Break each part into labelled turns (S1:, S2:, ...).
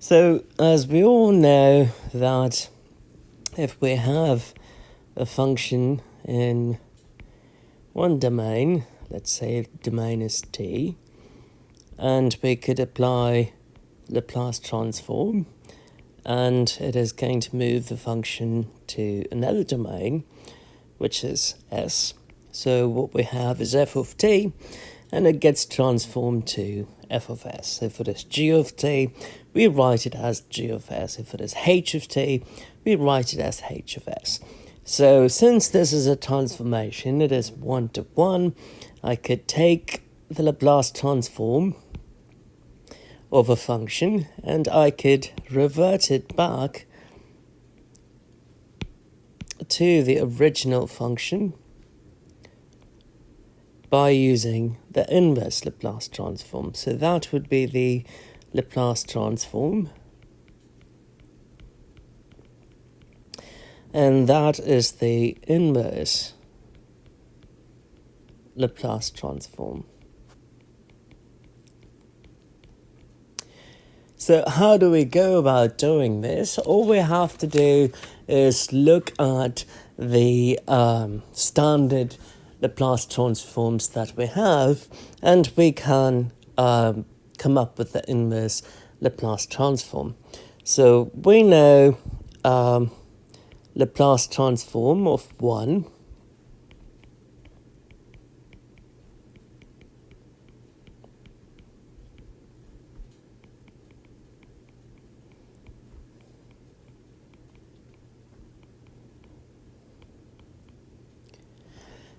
S1: So, as we all know that if we have a function in one domain, let's say the domain is T, and we could apply Laplace transform, and it is going to move the function to another domain, which is S. So what we have is f of t, and it gets transformed to f of s. If it is g of t, we write it as g of s. If it is h of t, we write it as h of s. So since this is a transformation, it is 1 to 1, I could take the Laplace transform of a function and I could revert it back to the original function by using the inverse Laplace transform. So that would be the Laplace transform, and that is the inverse Laplace transform. So how do we go about doing this? All we have to do is look at the standard Laplace transforms that we have, and we can come up with the inverse Laplace transform. So we know Laplace transform of 1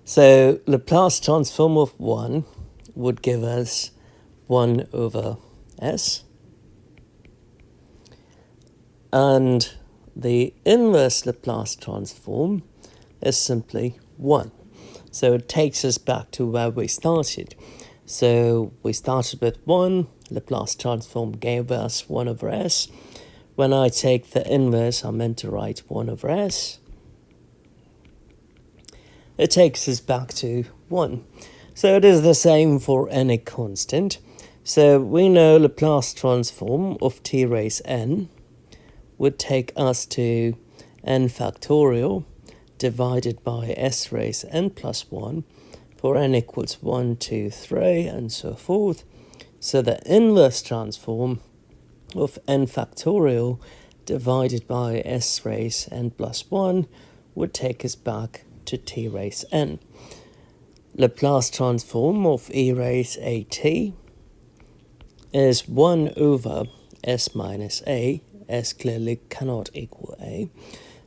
S1: So Laplace transform of 1 would give us 1 over s. And the inverse Laplace transform is simply 1. So it takes us back to where we started. So we started with 1, Laplace transform gave us 1 over s. When I take the inverse, I'm meant to write 1 over s. It takes us back to 1. So it is the same for any constant. So we know Laplace transform of t raised n would take us to n factorial divided by s raised n plus 1 for n equals 1, 2, 3, and so forth. So the inverse transform of n factorial divided by s raised n plus 1 would take us back to t raised n. Laplace transform of e raised at is 1 over s minus a. S clearly cannot equal a.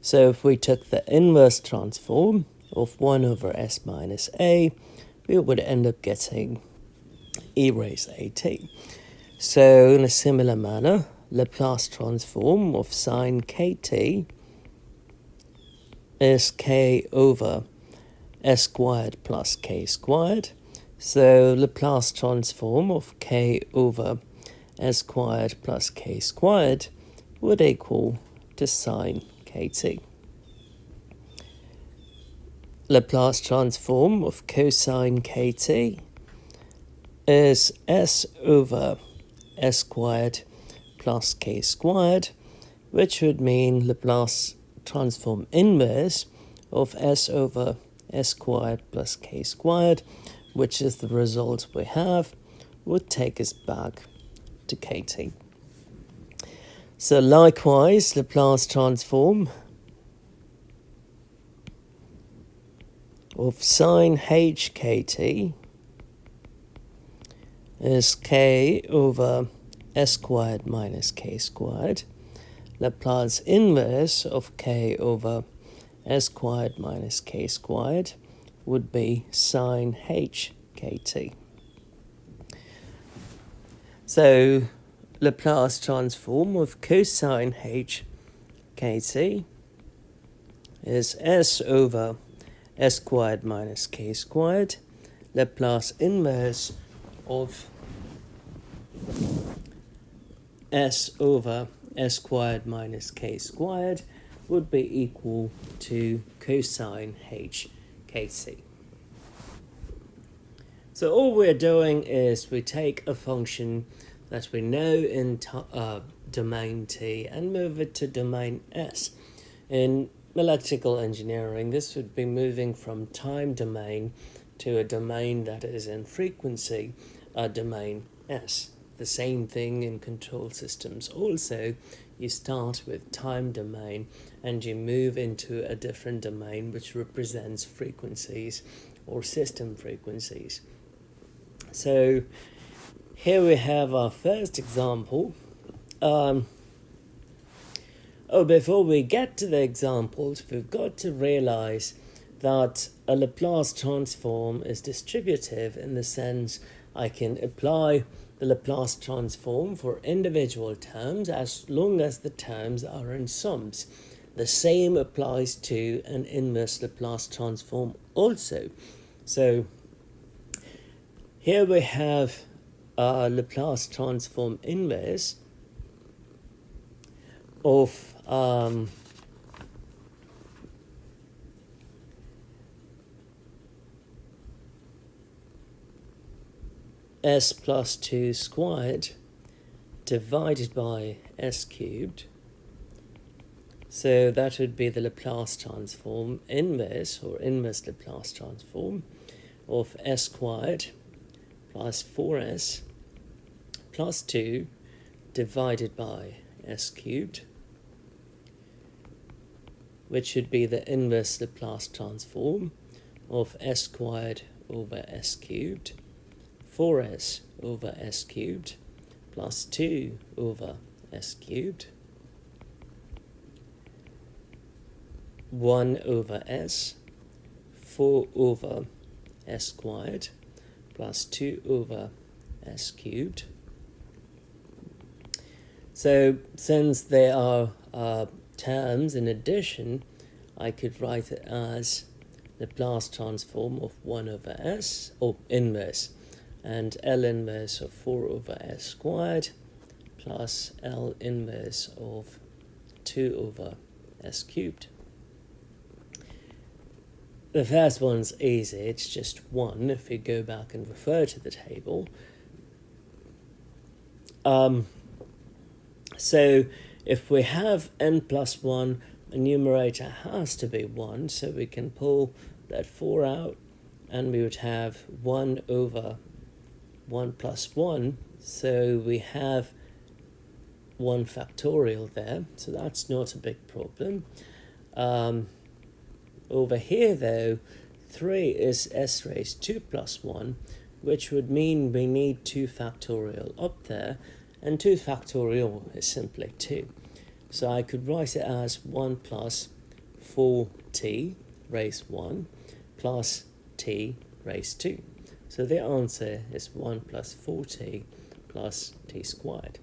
S1: So if we took the inverse transform of 1 over s minus a, we would end up getting e raised at. So in a similar manner, Laplace transform of sine kt is k over s squared plus k squared. So Laplace transform of k over s squared plus k squared would equal to sine kt. Laplace transform of cosine kt is s over s squared plus k squared, which would mean Laplace transform inverse of s over s squared plus k squared, which is the result we have, would take us back to kt. So likewise, Laplace transform of sine hkt is k over s squared minus k squared. Laplace inverse of k over s squared minus k squared would be sine hkt. So Laplace transform of cosine hkt is s over s squared minus k squared. Laplace inverse of s over s squared minus k squared would be equal to cosine hkt. So all we're doing is we take a function that we know domain T and move it to domain S. In electrical engineering, this would be moving from time domain to a domain that is in frequency, domain S. The same thing in control systems. Also, you start with time domain and you move into a different domain which represents frequencies or system frequencies. So here we have our first example. Before we get to the examples, we've got to realize that a Laplace transform is distributive in the sense I can apply the Laplace transform for individual terms as long as the terms are in sums. The same applies to an inverse Laplace transform also. So here we have a Laplace transform inverse of s plus 2 squared divided by s cubed. So that would be the Laplace transform inverse or inverse Laplace transform of s squared plus 4s plus 2 divided by s cubed, which should be the inverse Laplace transform of s squared over s cubed, 4s over s cubed, plus 2 over s cubed, 1 over s, 4 over s squared, plus 2 over s cubed. So since there are terms in addition, I could write it as Laplace transform of 1 over s, or inverse, and L inverse of 4 over s squared plus L inverse of 2 over s cubed. The first one's easy, it's just 1 if we go back and refer to the table. So if we have n plus 1, the numerator has to be 1, so we can pull that 4 out and we would have 1 over 1 plus 1, so we have 1 factorial there, so that's not a big problem. Over here though, 3 is s raised 2 plus 1, which would mean we need 2 factorial up there, and 2 factorial is simply 2. So I could write it as 1 plus 4t raised 1 plus t raised 2. So the answer is 1 plus 4t plus t squared.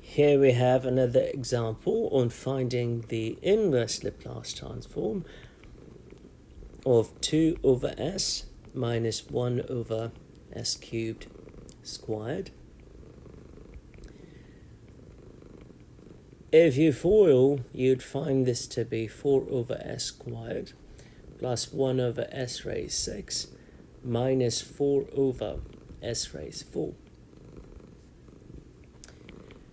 S1: Here we have another example on finding the inverse Laplace transform of 2 over s minus 1 over s cubed squared. If you FOIL, you'd find this to be 4 over s squared plus 1 over s raised 6 minus 4 over s raised 4.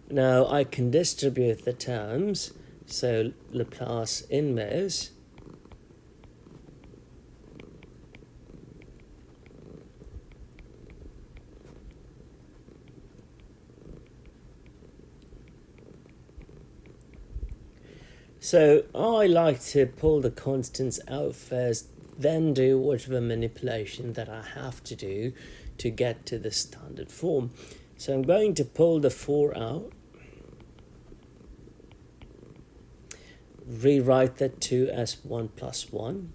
S1: Now I can distribute the terms, so Laplace inverse So I like to pull the constants out first, then do whatever manipulation that I have to do to get to the standard form. So I'm going to pull the 4 out, rewrite that 2 as 1 plus 1,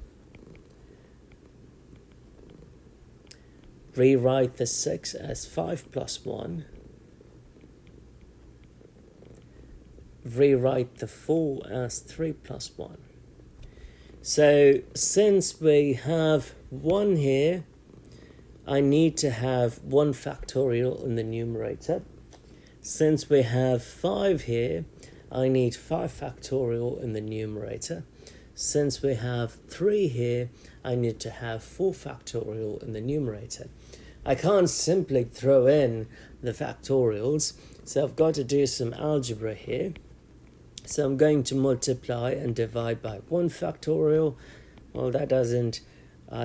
S1: rewrite the 6 as 5 plus 1, rewrite the 4 as 3 plus 1. So since we have 1 here, I need to have 1 factorial in the numerator. Since we have 5 here, I need 5 factorial in the numerator. Since we have 3 here, I need to have 4 factorial in the numerator. I can't simply throw in the factorials, so I've got to do some algebra here. So I'm going to multiply and divide by 1 factorial. Well, that doesn't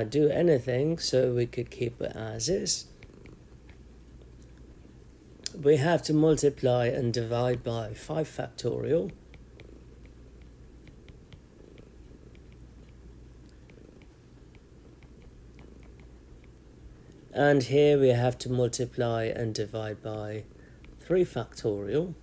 S1: do anything, so we could keep it as is. We have to multiply and divide by 5 factorial. And here we have to multiply and divide by 3 factorial.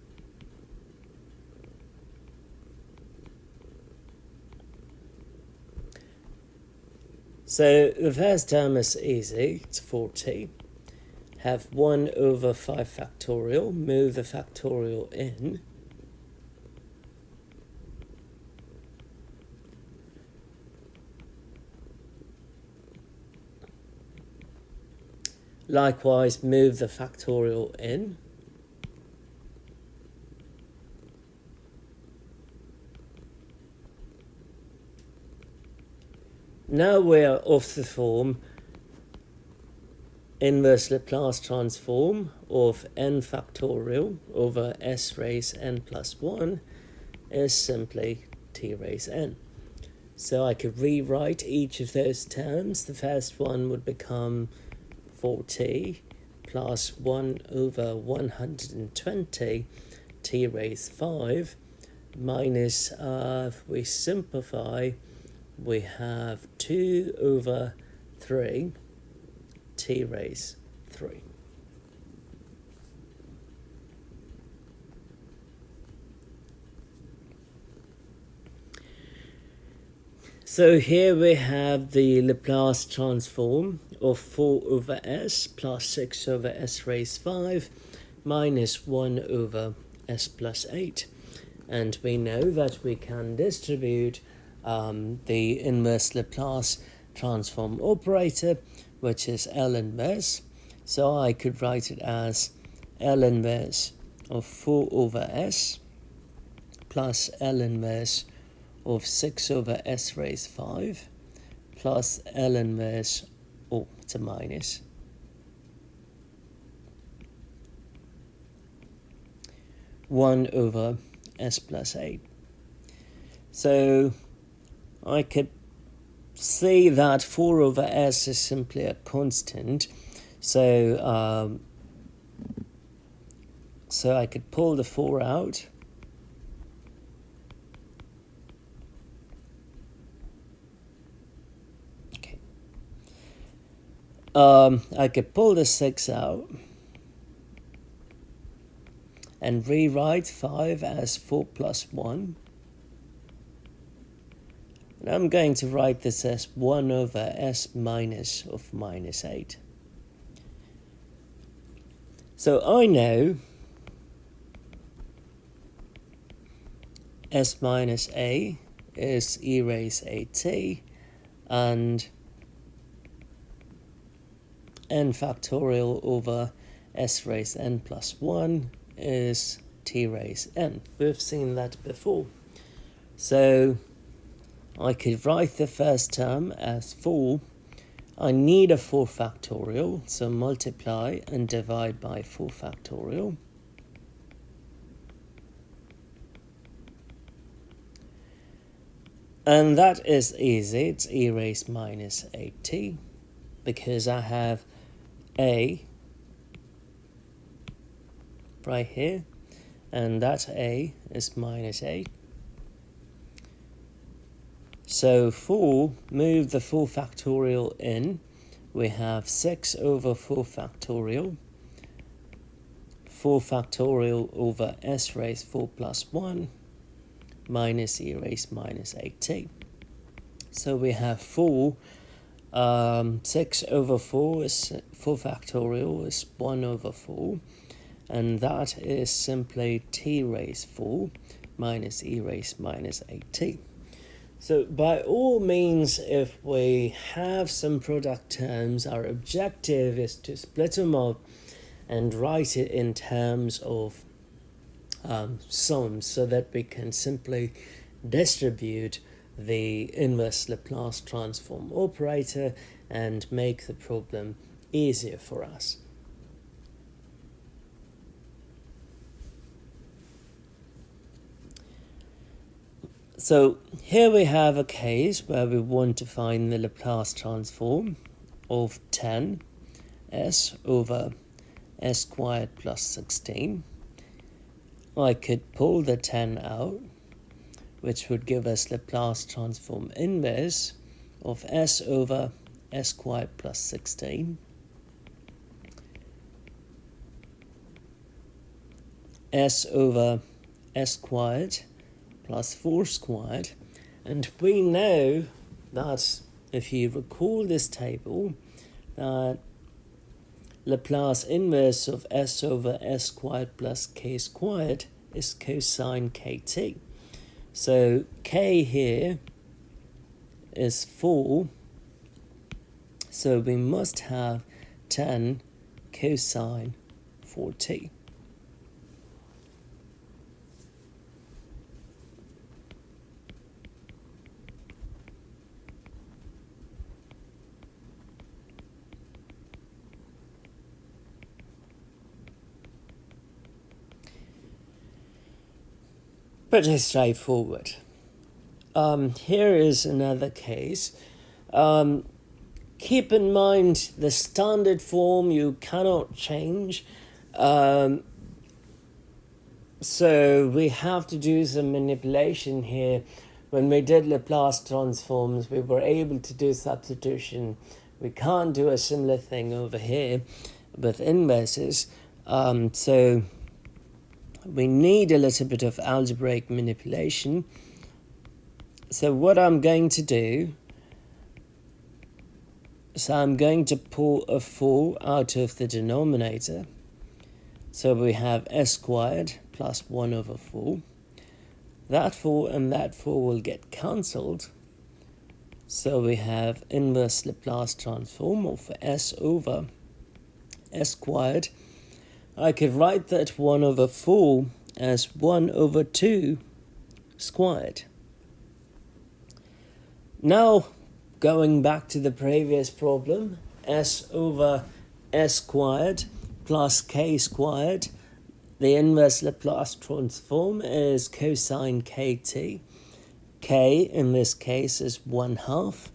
S1: So the first term is easy, it's 4t. Have 1 over 5 factorial, move the factorial in. Likewise, move the factorial in. Now we are off the form inverse Laplace transform of n factorial over s raised n plus 1 is simply t raised n. So I could rewrite each of those terms. The first one would become 4t plus 1 over 120 t raised 5 minus, if we simplify, we have 2 over 3 t raised 3. So here we have the Laplace transform of 4 over s plus 6 over s raised 5 minus 1 over s plus 8. And we know that we can distribute the inverse Laplace transform operator, which is L inverse. So I could write it as L inverse of 4 over s plus L inverse of 6 over s raised 5 plus L inverse, oh, it's a minus, one over s plus 8. So I could see that 4 over s is simply a constant. So I could pull the 4 out. Okay. I could pull the 6 out and rewrite 5 as 4 plus 1. And I'm going to write this as 1 over s minus of minus 8. So I know s minus a is e raised 8t, and n factorial over s raised n plus 1 is t raised n. We've seen that before. So I could write the first term as 4. I need a 4 factorial, so multiply and divide by 4 factorial. And that is easy. It's e raised minus 8t, because I have a right here, and that a is minus 8. So 4, move the 4 factorial in. We have 6 over 4 factorial. 4 factorial over s raised 4 plus 1 minus e raised minus 8t. So we have 4. 6 over 4 is 4 factorial is 1 over 4. And that is simply t raised 4 minus e raised minus 8t. So by all means, if we have some product terms, our objective is to split them up and write it in terms of sums, so that we can simply distribute the inverse Laplace transform operator and make the problem easier for us. So here we have a case where we want to find the Laplace transform of 10s over s squared plus 16. I could pull the 10 out, which would give us Laplace transform inverse of s over s squared plus 16. S over s squared plus 4 squared, and we know that if you recall this table, that Laplace inverse of s over s squared plus k squared is cosine kt. So k here is 4, so we must have 10 cosine 4t. Pretty straightforward. Here is another case. Keep in mind the standard form you cannot change. So we have to do some manipulation here. When we did Laplace transforms, we were able to do substitution. We can't do a similar thing over here with inverses. So we need a little bit of algebraic manipulation. So what I'm going to do is I'm going to pull a 4 out of the denominator. So we have s squared plus 1 over 4. That 4 and that 4 will get cancelled. So we have inverse Laplace transform of s over s squared. I could write that 1 over 4 as 1 over 2 squared. Now, going back to the previous problem, s over s squared plus k squared, the inverse Laplace transform is cosine kt. K in this case is 1/2.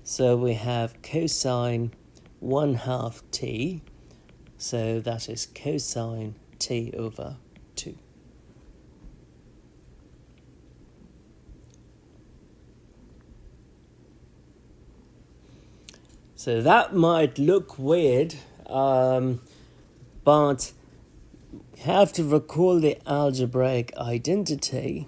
S1: So we have cosine 1/2 t. So that is cosine t over 2. So that might look weird, but you have to recall the algebraic identity.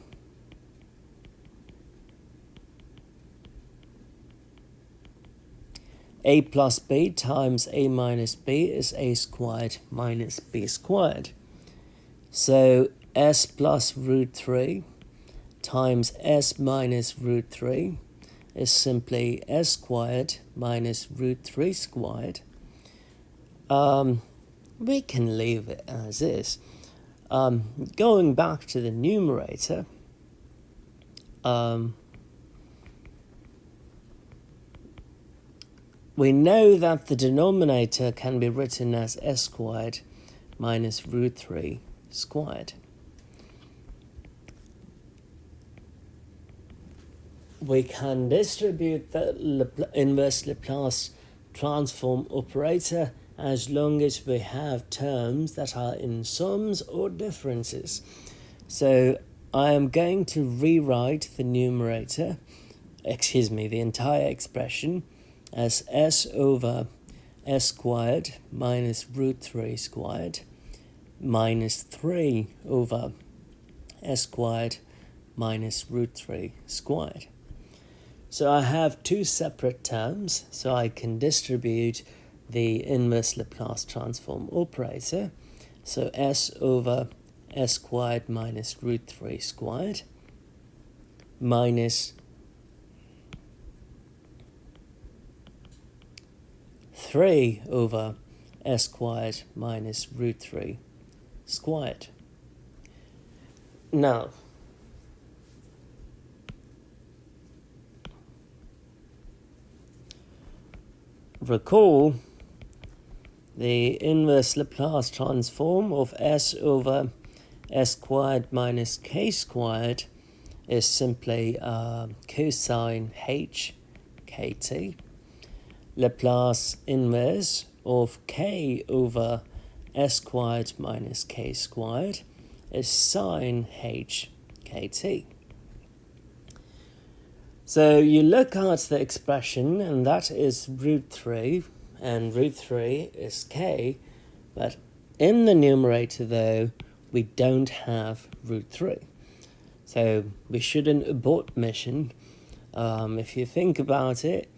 S1: A plus b times a minus b is a squared minus b squared. So s plus root 3 times s minus root 3 is simply s squared minus root 3 squared. We can leave it as is. Going back to the numerator, we know that the denominator can be written as s squared minus root 3 squared. We can distribute the inverse Laplace transform operator as long as we have terms that are in sums or differences. So I am going to rewrite the numerator, the entire expression, as s over s squared minus root 3 squared minus 3 over s squared minus root 3 squared. So I have two separate terms, so I can distribute the inverse Laplace transform operator. So s over s squared minus root 3 squared minus 3 over s squared minus root 3 squared. Now, recall the inverse Laplace transform of s over s squared minus k squared is simply cosine h kt. Laplace inverse of k over s squared minus k squared is sine h kt. So you look at the expression, and that is root 3, and root 3 is k, but in the numerator, though, we don't have root 3. So we shouldn't abort mission. If you think about it,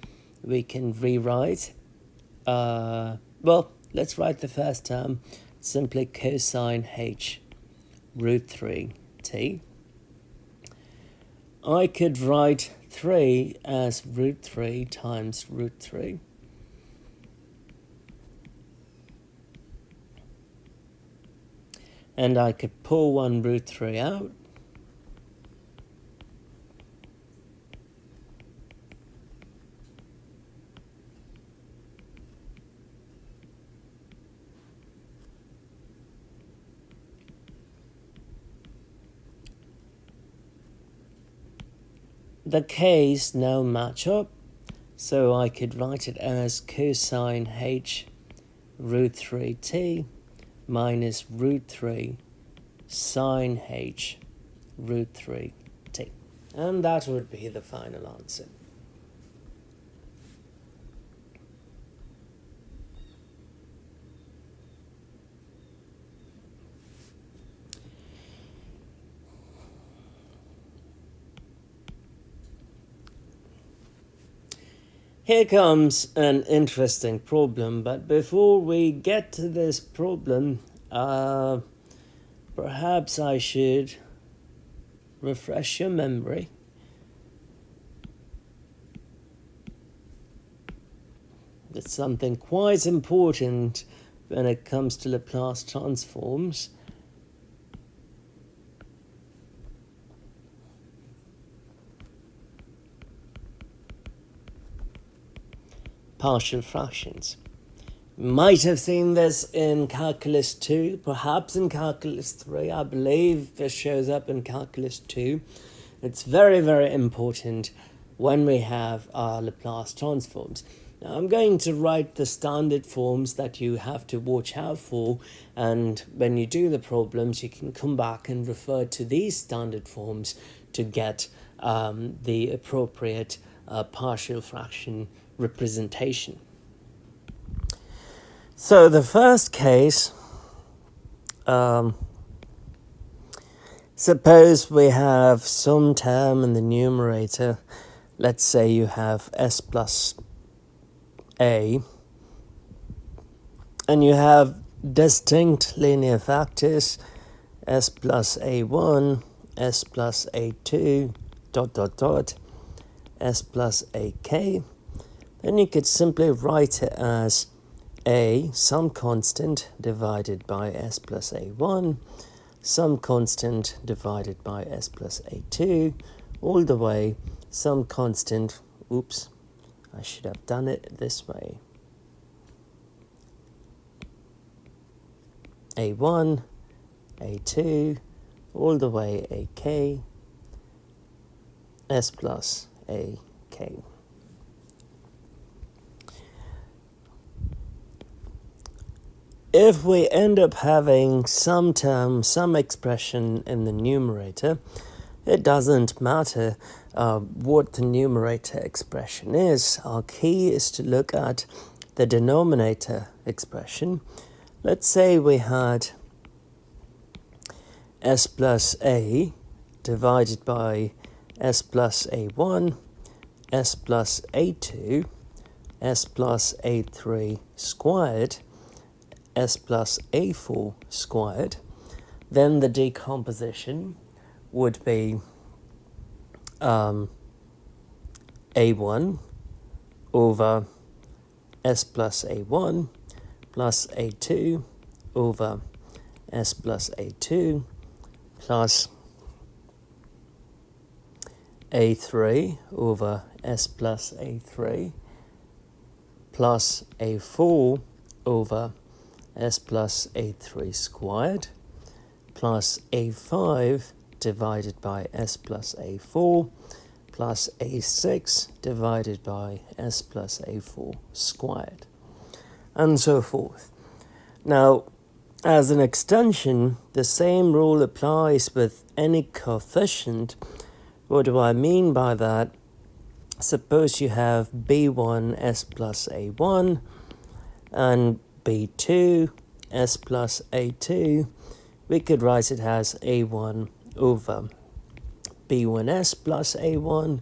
S1: we can rewrite, well, let's write the first term, simply cosine h root 3t. I could write 3 as root 3 times root 3. And I could pull one root 3 out. The k's now match up, so I could write it as cosine h root 3t minus root 3 sine h root 3t. And that would be the final answer. Here comes an interesting problem, but before we get to this problem, perhaps I should refresh your memory. It's something quite important when it comes to Laplace transforms. Partial fractions. You might have seen this in Calculus 2, perhaps in Calculus 3. I believe this shows up in Calculus 2. It's very, very important when we have our Laplace transforms. Now, I'm going to write the standard forms that you have to watch out for, and when you do the problems, you can come back and refer to these standard forms to get the appropriate partial fraction representation. So the first case, suppose we have some term in the numerator. Let's say you have s plus a, and you have distinct linear factors s plus a1, s plus a2, s plus ak. Then you could simply write it as a, some constant divided by s plus a1, some constant divided by s plus a2, all the way, some constant, oops, I should have done it this way. a1, a2, all the way ak, s plus ak. If we end up having some term, some expression in the numerator, it doesn't matter what the numerator expression is. Our key is to look at the denominator expression. Let's say we had s plus a divided by s plus a1, s plus a2, s plus a3 squared, s plus a4 squared. Then the decomposition would be a1 over s plus a1 plus a2 over s plus a2 plus a3 over s plus a3 plus a4 over s plus a3 squared plus a5 divided by s plus a4 plus a6 divided by s plus a4 squared, and so forth. Now, as an extension, the same rule applies with any coefficient. What do I mean by that? Suppose you have b1 s plus a1 and b2 s plus a2. We could write it as a1 over b1s plus a1,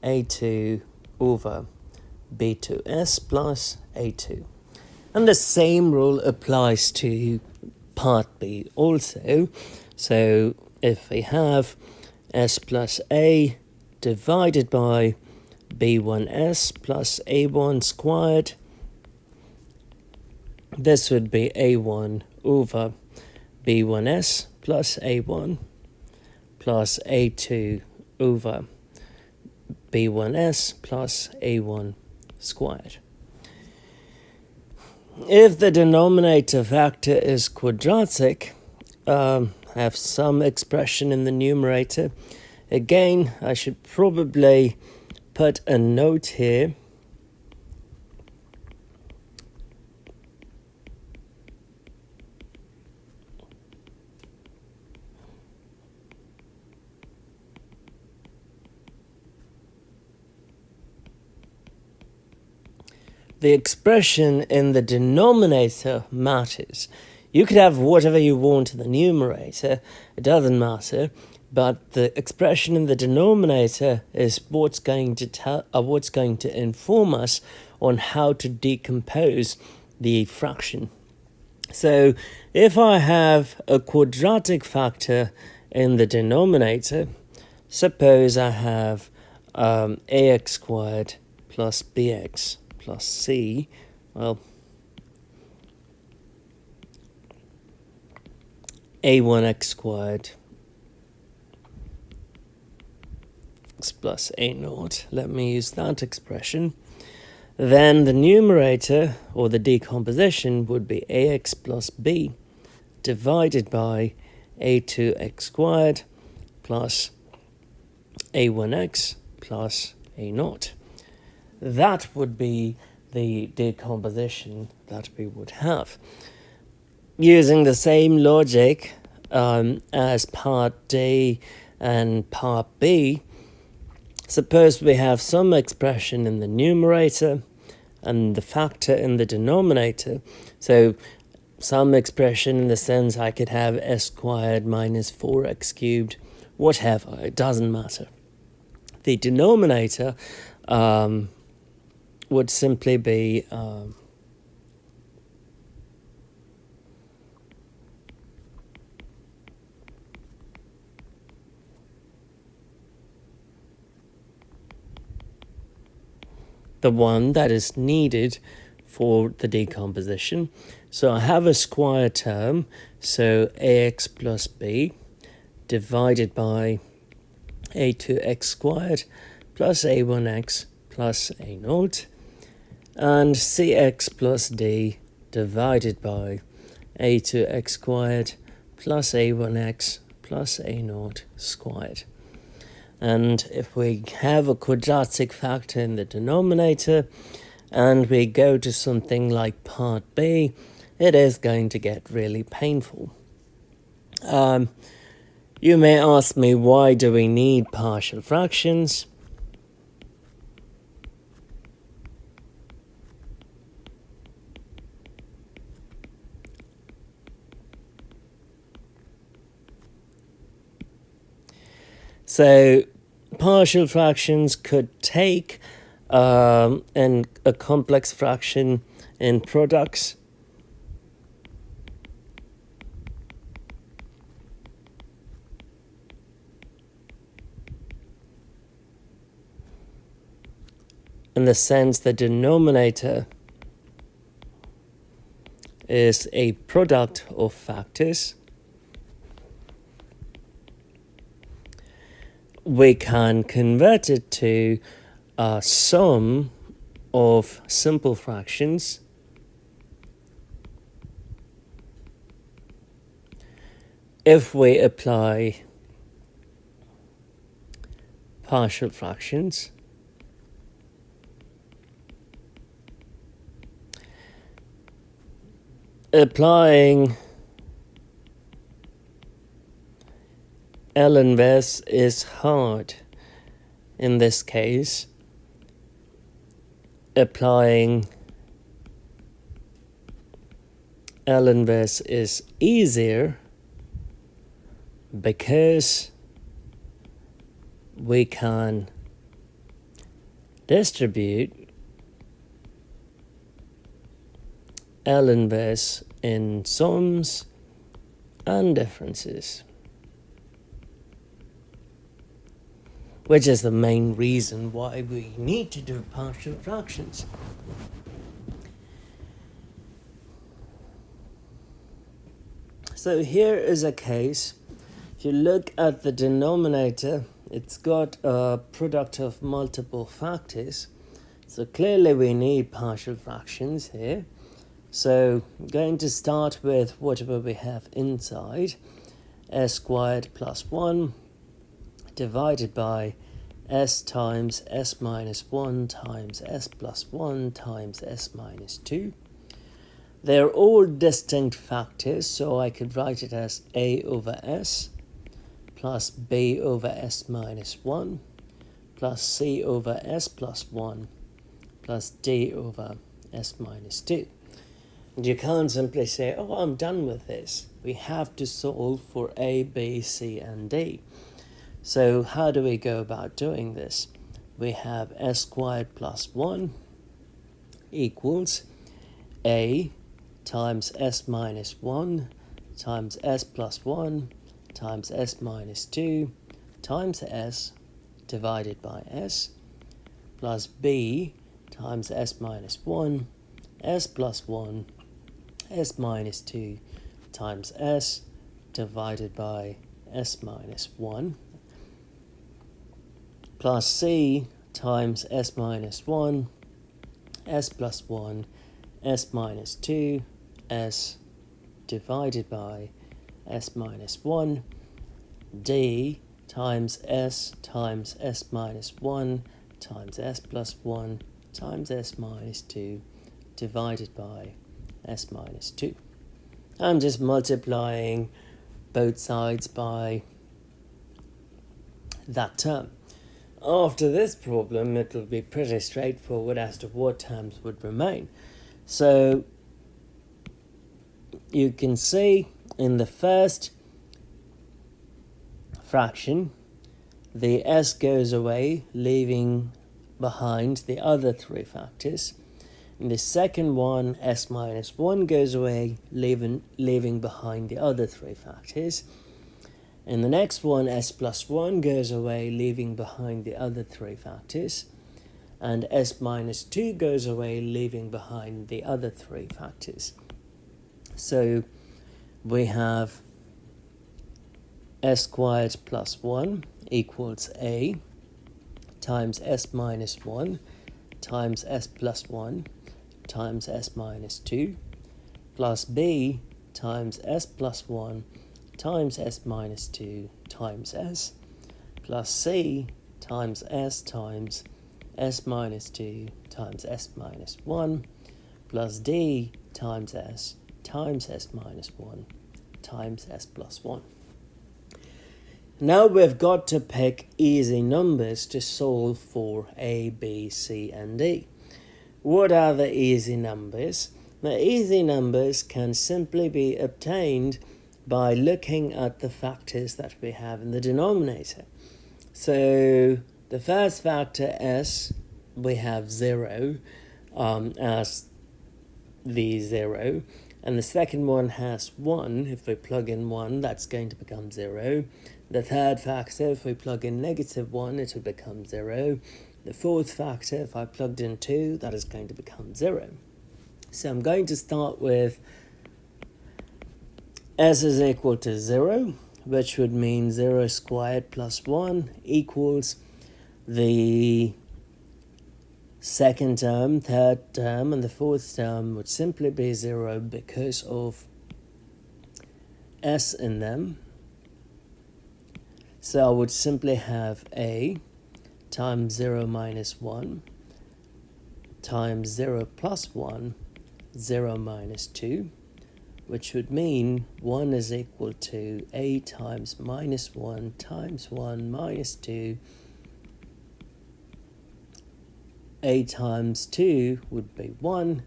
S1: a2 over b2s plus a2. And the same rule applies to part B also. So if we have s plus a divided by b1s plus a1 squared, this would be a1 over b1s plus a1 plus a2 over b1s plus a1 squared. If the denominator factor is quadratic, have some expression in the numerator. Again, I should probably put a note here. The expression in the denominator matters. You could have whatever you want in the numerator, it doesn't matter, but the expression in the denominator is what's going to inform us on how to decompose the fraction. So if I have a quadratic factor in the denominator, suppose I have ax squared plus bx plus c, well, a1x squared plus a naught, let me use that expression, then the numerator, or the decomposition, would be ax plus b divided by a2x squared plus a1x plus a naught. That would be the decomposition that we would have. Using the same logic as part D and part B, suppose we have some expression in the numerator and the factor in the denominator. So some expression in the sense I could have s squared minus 4x cubed, whatever, it doesn't matter. The denominator would simply be the one that is needed for the decomposition. So I have a square term, so ax plus b divided by a2x squared plus a1x plus a naught, and cx plus d divided by a2x squared plus a1x plus a naught squared. And if we have a quadratic factor in the denominator and we go to something like part B, it is going to get really painful. You may ask me, why do we need partial fractions? So partial fractions could take a complex fraction in products. In the sense the denominator is a product of factors. We can convert it to a sum of simple fractions if we apply partial fractions applying L inverse is hard. In this case, applying L inverse is easier because we can distribute L inverse in sums and differences, which is the main reason why we need to do partial fractions. So here is a case. If you look at the denominator, it's got a product of multiple factors. So clearly we need partial fractions here. So I'm going to start with whatever we have inside, s squared plus 1 divided by s times s minus 1 times s plus 1 times s minus 2. They're all distinct factors, so I could write it as a over s plus b over s minus 1 plus c over s plus 1 plus d over s minus 2. And you can't simply say, oh, I'm done with this. We have to solve for a, b, c, and d. So how do we go about doing this? We have s squared plus 1 equals a times s minus 1 times s plus 1 times s minus 2 times s divided by s plus b times s minus 1 s plus 1 s minus 2 times s divided by s minus 1 plus c times s minus 1 s plus 1 s minus 2 s divided by s minus 1 d times s minus 1 times s plus 1 times s minus 2 divided by s minus 2. I'm just multiplying both sides by that term. After this problem, it will be pretty straightforward as to what terms would remain. So you can see in the first fraction, the s goes away, leaving behind the other three factors. In the second one, s minus 1 goes away, leaving behind the other three factors. In the next one, s plus 1 goes away, leaving behind the other three factors. And s minus 2 goes away, leaving behind the other three factors. So we have s squared plus 1 equals a times s minus 1 times s plus 1 times s minus 2 plus b times s plus 1 times s minus 2 times s plus c times s minus 2 times s minus 1 plus d times s minus 1 times s plus 1. Now we've got to pick easy numbers to solve for a, b, c, and d. What are the easy numbers? The easy numbers can simply be obtained by looking at the factors that we have in the denominator. So the first factor s, we have 0 as the 0. And the second one has 1. If we plug in 1, that's going to become 0. The third factor, if we plug in -1, it will become 0. The fourth factor, if I plugged in 2, that is going to become 0. So I'm going to start with s is equal to 0, which would mean 0 squared plus 1 equals the second term, third term, and the fourth term would simply be 0 because of s in them. So I would simply have a times 0 minus 1 times 0 plus 1, 0 minus 2, which would mean 1 is equal to a times minus 1 times 1 minus 2. A times 2 would be 1,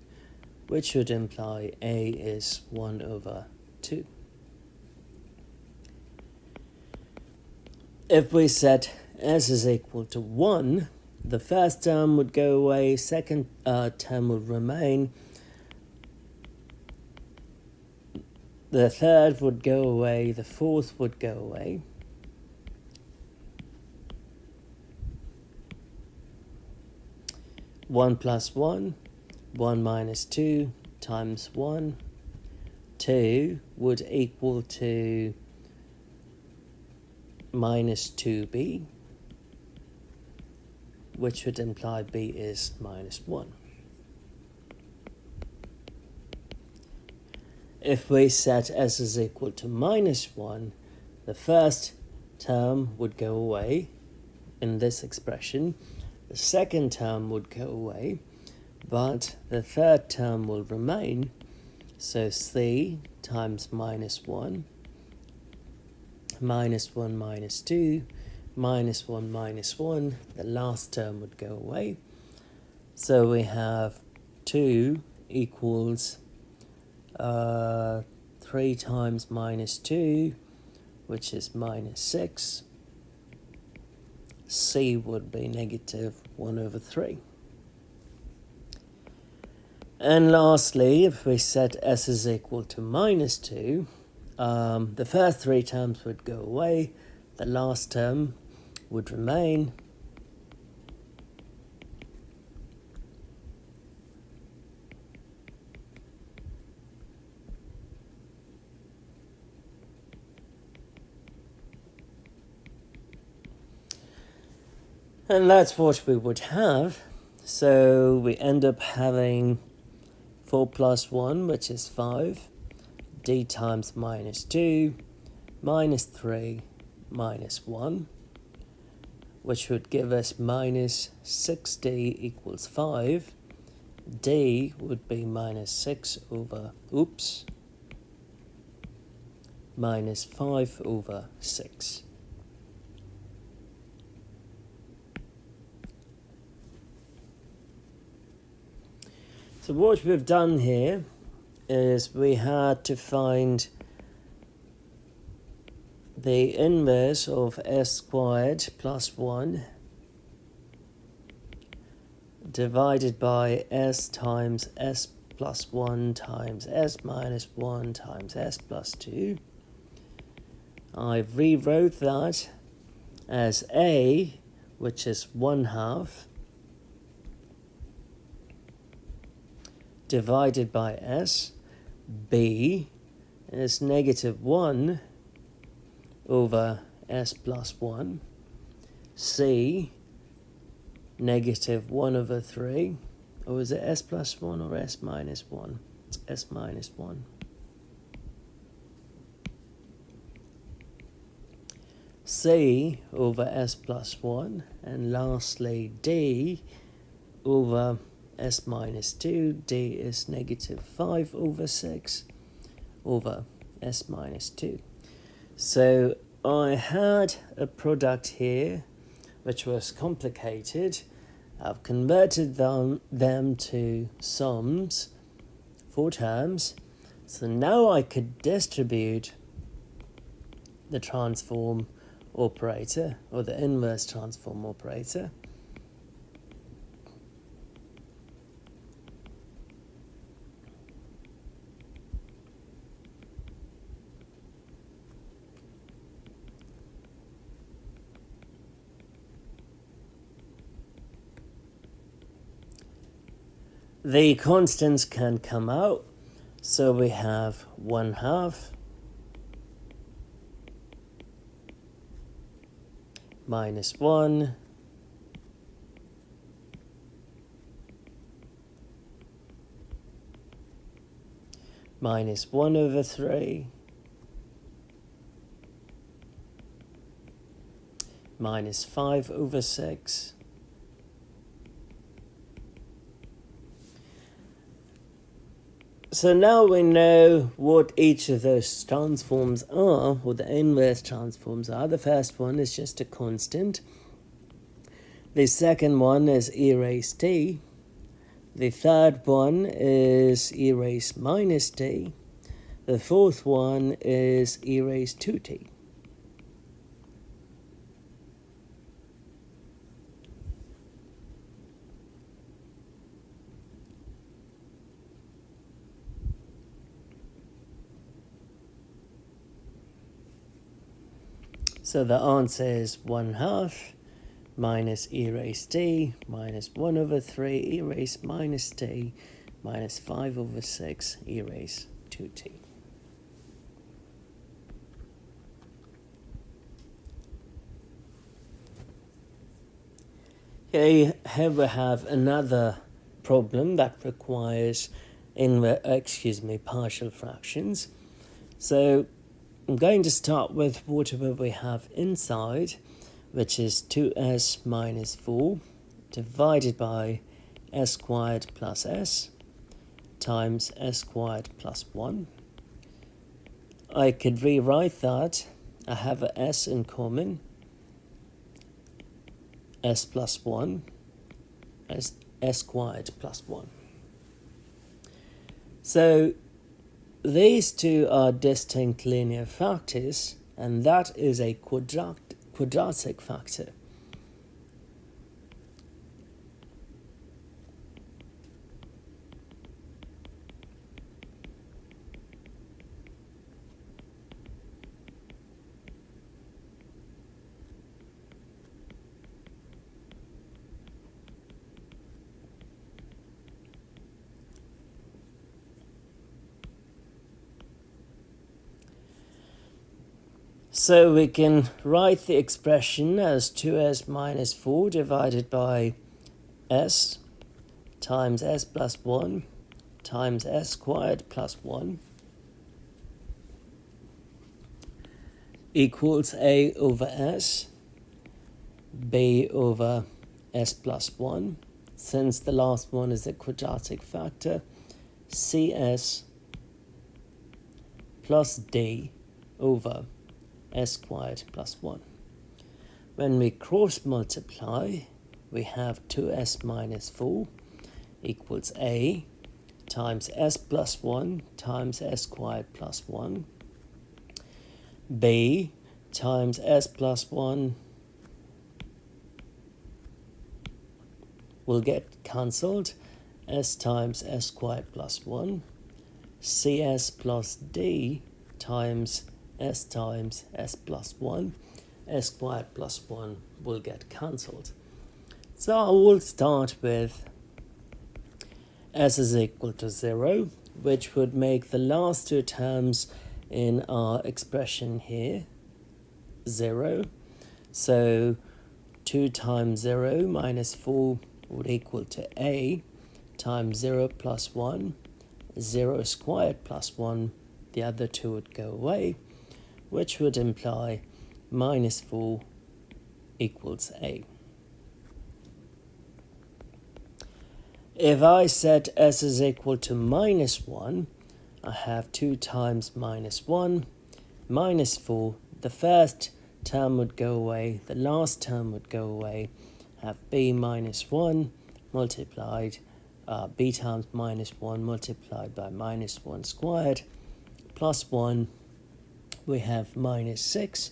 S1: which would imply a is 1 over 2. If we set s is equal to 1, the first term would go away, second term would remain, the third would go away, the fourth would go away. One plus 1, 1 minus 2 times 1, 2 would equal to minus 2b, which would imply b is minus 1. If we set s is equal to minus 1, the first term would go away in this expression, the second term would go away, but the third term will remain, so c times minus 1, minus 1 minus 2, minus 1 minus 1, the last term would go away. So we have 2 equals 3 times minus 2, which is minus 6. C would be negative 1 over 3. And lastly, if we set s is equal to minus 2, the first 3 terms would go away, the last term would remain. And that's what we would have. So we end up having 4 plus 1, which is 5, d times minus 2, minus 3, minus 1, which would give us minus 6d equals 5. D would be minus 6 over, minus 5 over 6. So what we've done here is we had to find the inverse of s squared plus 1 divided by s times s plus 1 times s minus 1 times s plus 2. I rewrote that as a, which is 1/2, divided by s. B is negative 1 over s plus 1. C, negative 1 over 3. Or is it s plus 1 or s minus 1? It's s minus 1. C over s plus 1. And lastly, D over s minus 2, d is negative 5 over 6 over s minus 2. So I had a product here which was complicated. I've converted them to sums for terms. So now I could distribute the transform operator or the inverse transform operator. The constants can come out, so we have 1/2 minus 1 minus 1 over 3 minus 5 over 6 So now we know what each of those transforms are, what the inverse transforms are. The first one is just a constant. The second one is e raised t. The third one is e raised minus t. The fourth one is e raised 2t. So the answer is 1/2 minus e raised t minus 1 over 3 e raised minus t minus 5 over 6 e raised 2t. Okay, here we have another problem that requires partial fractions. So I'm going to start with whatever we have inside, which is 2s minus 4 divided by s squared plus s times s squared plus 1. I could rewrite that. I have a s in common, s plus 1, as s squared plus 1. So these two are distinct linear factors, and that is a quadratic factor. So we can write the expression as 2s minus 4 divided by s times s plus 1 times s squared plus 1 equals a over s, b over s plus 1. Since the last one is a quadratic factor, cs plus d over s squared plus 1. When we cross multiply, we have 2s minus 4 equals a times s plus 1 times s squared plus 1, b times s plus 1 will get cancelled, s times s squared plus 1, cs plus d times s plus 1, s squared plus 1 will get cancelled. So I will start with s is equal to 0, which would make the last two terms in our expression here 0. So 2 times 0 minus 4 would equal to a times 0 plus 1, 0 squared plus 1, the other two would go away, which would imply minus 4 equals a. If I set s is equal to minus 1, I have 2 times minus 1, minus 4. The first term would go away, the last term would go away, have b minus 1 multiplied, b times minus 1 multiplied by minus 1 squared, plus 1. We have minus 6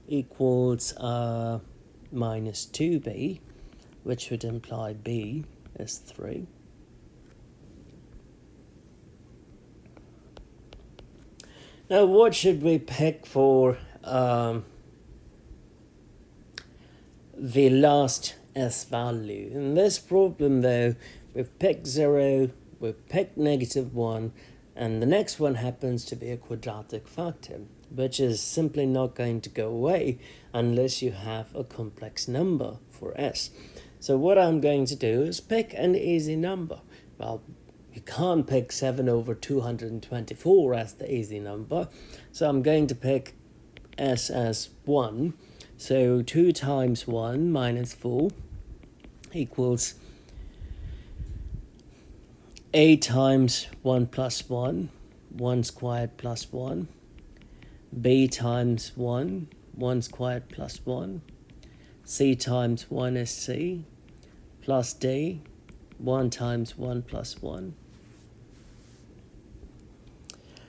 S1: equals minus 2b, which would imply b is 3. Now, what should we pick for the last s value? In this problem, though, we've picked 0, we've picked negative 1, and the next one happens to be a quadratic factor, which is simply not going to go away unless you have a complex number for s. So what I'm going to do is pick an easy number. Well, you can't pick 7 over 224 as the easy number. So I'm going to pick s as 1. So 2 times 1 minus 4 equals a times 1 plus 1, 1 squared plus 1. B times 1, 1 squared plus 1. C times 1 is C, plus D, 1 times 1 plus 1.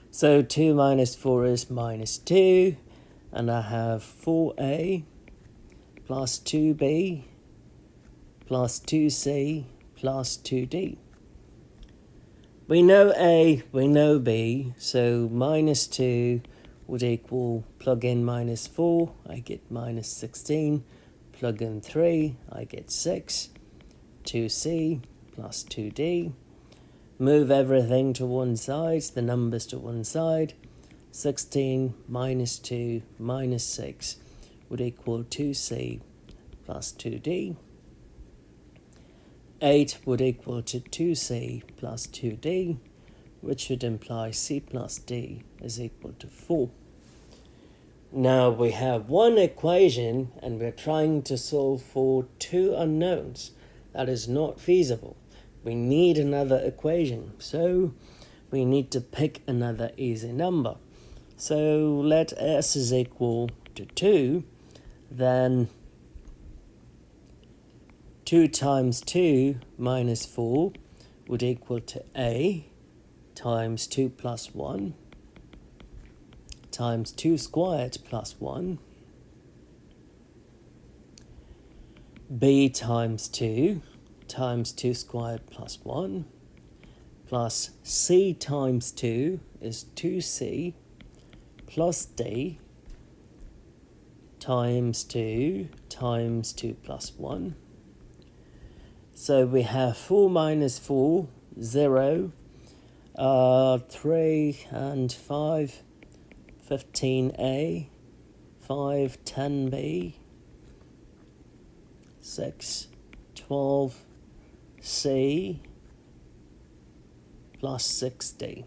S1: So 2 minus 4 is minus 2, and I have 4A plus 2B plus 2C plus 2D. We know A, we know B, so minus 2 would equal, plug in minus 4, I get minus 16, plug in 3, I get 6, 2C plus 2D. Move everything to one side, the numbers to one side. 16 minus 2 minus 6 would equal 2C plus 2D. 8 would equal to 2C plus 2D, which would imply C plus D is equal to 4. Now we have one equation and we're trying to solve for two unknowns. That is not feasible. We need another equation, so we need to pick another easy number. So let s is equal to 2, then 2 times 2 minus 4 would equal to a times 2 plus 1 times 2 squared plus 1, b times 2 times 2 squared plus 1, plus c times 2 is 2c plus d times 2 plus 1. So we have 4 minus 4, 0, 3 and 5, 15a, 5, 10b, 6, 12c, plus 6d.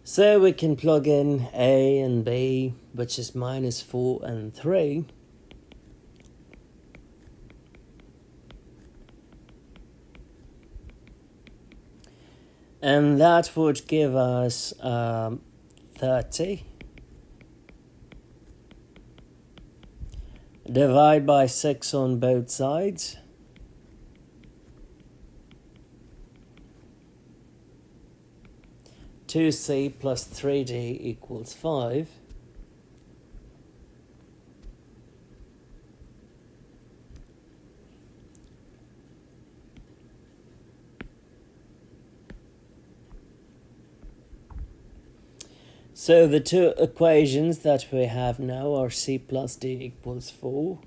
S1: So we can plug in a and b, which is minus 4 and 3. And that would give us 30. Divide by 6 on both sides. Two c plus 3d equals 5. So the two equations that we have now are c plus d equals 4,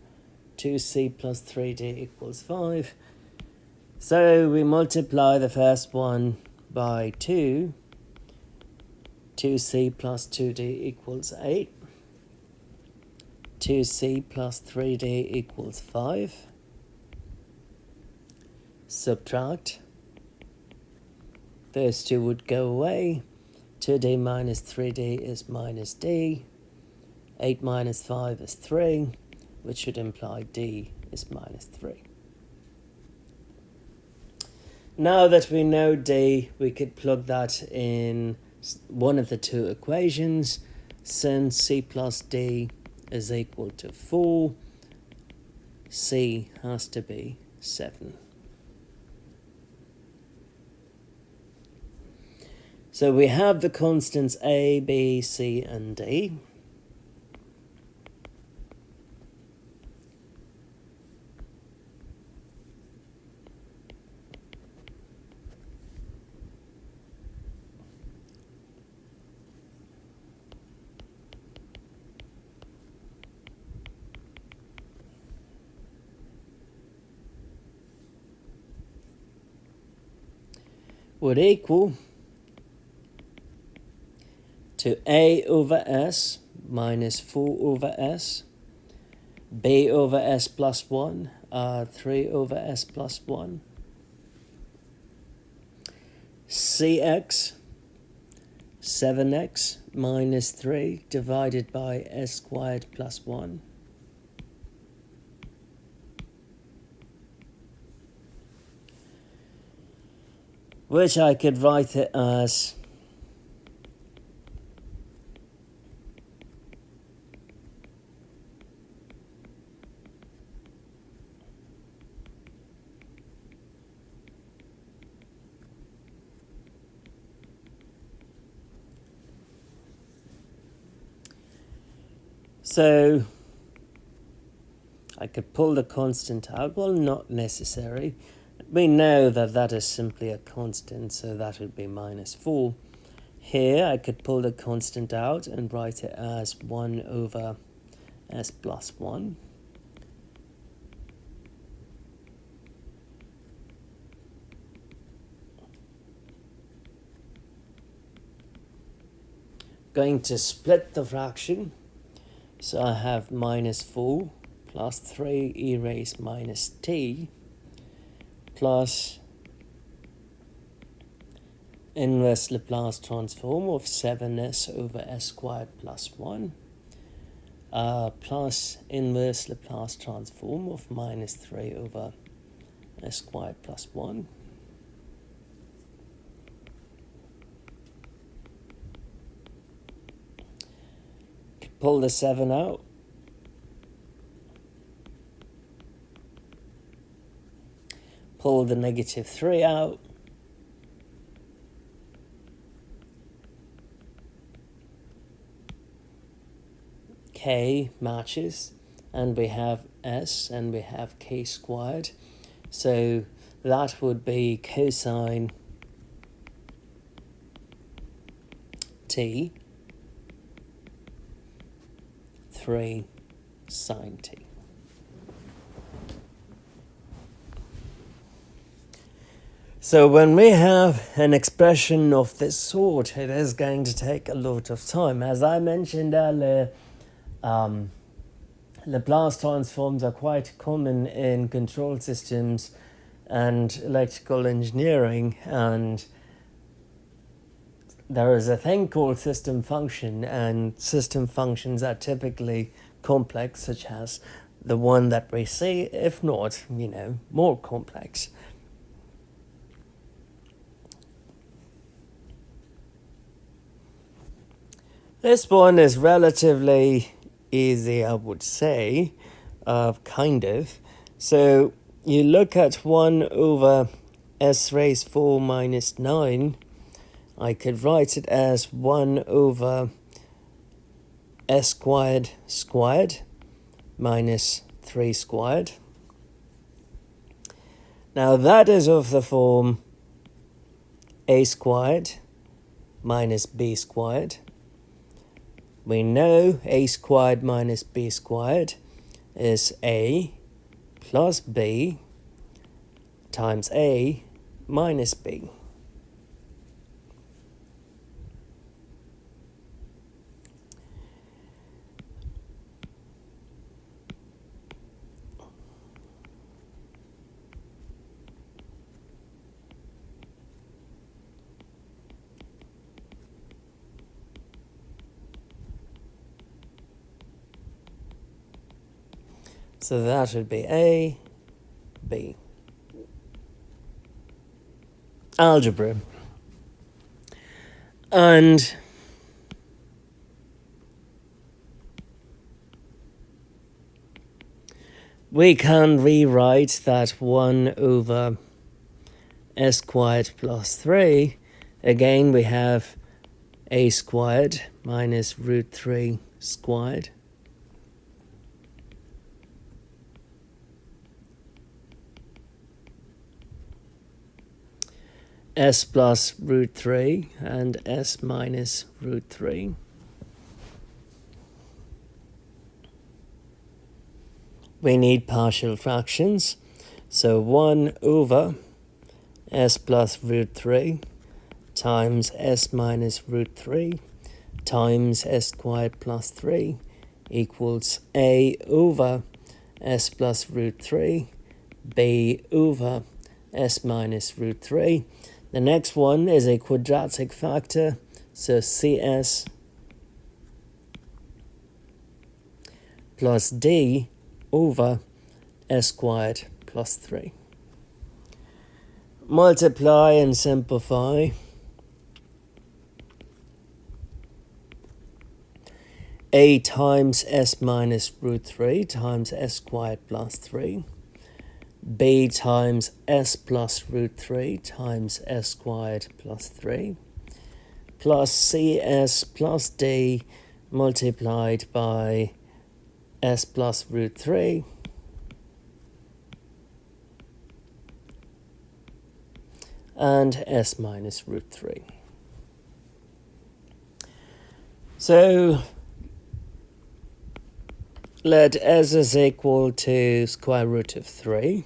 S1: 2c plus 3d equals 5. So we multiply the first one by 2, 2c plus 2d equals 8, 2c plus 3d equals 5. Subtract. Those two would go away. 2d minus 3d is minus d. 8 minus 5 is 3, which should imply d is minus 3. Now that we know d, we could plug that in one of the two equations. Since c plus d is equal to 4, c has to be 7. So we have the constants a, b, c, and d. Would equal to a over s minus 4 over s, b over s plus 1, 3 over s plus 1, cx 7x minus 3 divided by s squared plus 1. Which I could write it as so I could pull the constant out. Well, not necessary. We know that that is simply a constant, so that would be minus 4. Here I could pull the constant out and write it as 1 over s plus 1. Going to split the fraction. So I have minus 4 plus 3 e raised minus t plus inverse Laplace transform of 7s over s squared plus 1 plus inverse Laplace transform of minus 3 over s squared plus 1. Pull the 7 out. Pull the negative 3 out. K matches, and we have s and we have k squared. So that would be cosine t 3 sine t. So when we have an expression of this sort, it is going to take a lot of time. As I mentioned earlier, Laplace transforms are quite common in control systems and electrical engineering, and there is a thing called system function, and system functions are typically complex, such as the one that we see, if not, more complex. This one is relatively easy, I would say, kind of. So you look at 1 over s raised 4 minus 9. I could write it as 1 over s squared squared minus 3 squared. Now that is of the form a squared minus b squared. We know a squared minus b squared is a plus b times a minus b. So that would be A, B. Algebra. And we can rewrite that 1 over s squared plus 3. Again, we have a squared minus root 3 squared. S plus root 3 and s minus root 3. We need partial fractions. So 1 over s plus root 3 times s minus root 3 times s squared plus 3 equals a over s plus root 3 b over s minus root 3. The next one is a quadratic factor, so CS plus D over S squared plus 3. Multiply and simplify. A times S minus root 3 times S squared plus 3. B times S plus root 3 times S squared plus 3. Plus CS plus D multiplied by S plus root 3. And S minus root 3. So let S is equal to square root of 3.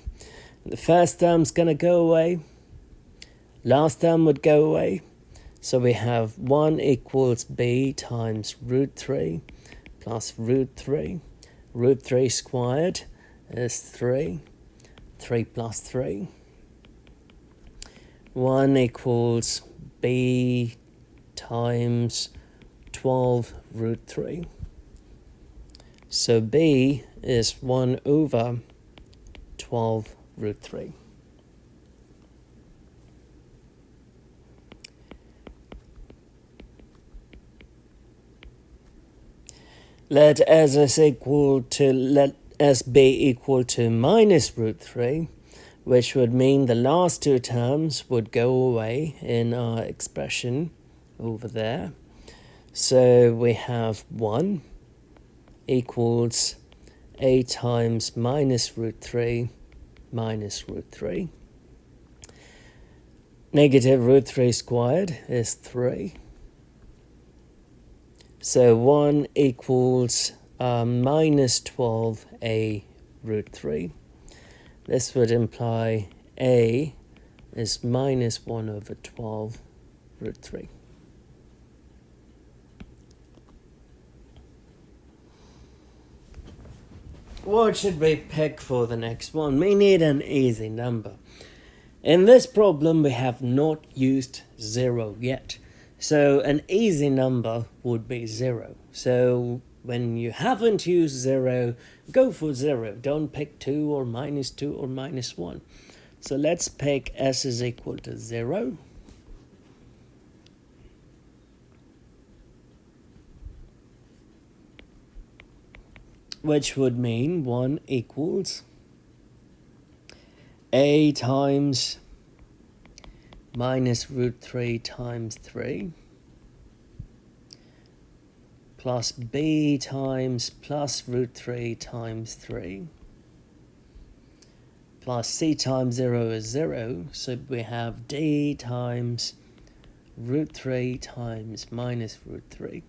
S1: The first term's going to go away. Last term would go away. So we have 1 equals B times root 3 plus root 3. Root 3 squared is 3. 3 plus 3. 1 equals B times 12 root 3. So B is 1 over 12 root 3. Let S be equal to minus root 3, which would mean the last two terms would go away in our expression over there. So we have 1 equals A times minus root 3 minus root 3. Negative root 3 squared is 3. So 1 equals minus 12A root 3. This would imply A is minus 1 over 12 root 3. What should we pick for the next one? We need an easy number. In this problem, we have not used 0 yet. So an easy number would be 0. So when you haven't used 0, go for 0. Don't pick 2 or minus 2 or minus 1. So let's pick S is equal to 0. Which would mean 1 equals A times minus root 3 times 3 plus B times plus root 3 times 3 plus C times 0 is 0, so we have D times root 3 times minus root 3.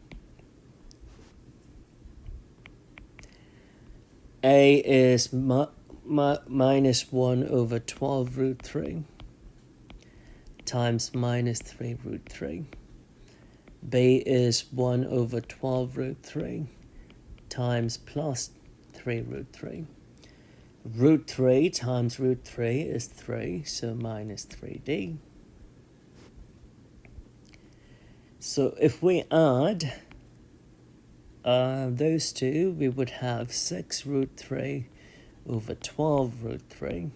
S1: A is minus 1 over 12 root 3 times minus 3 root 3. B is 1 over 12 root 3 times plus 3 root 3. Root 3 times root 3 is 3, so minus 3D. So if we add those two, we would have 6 root 3 over 12 root 3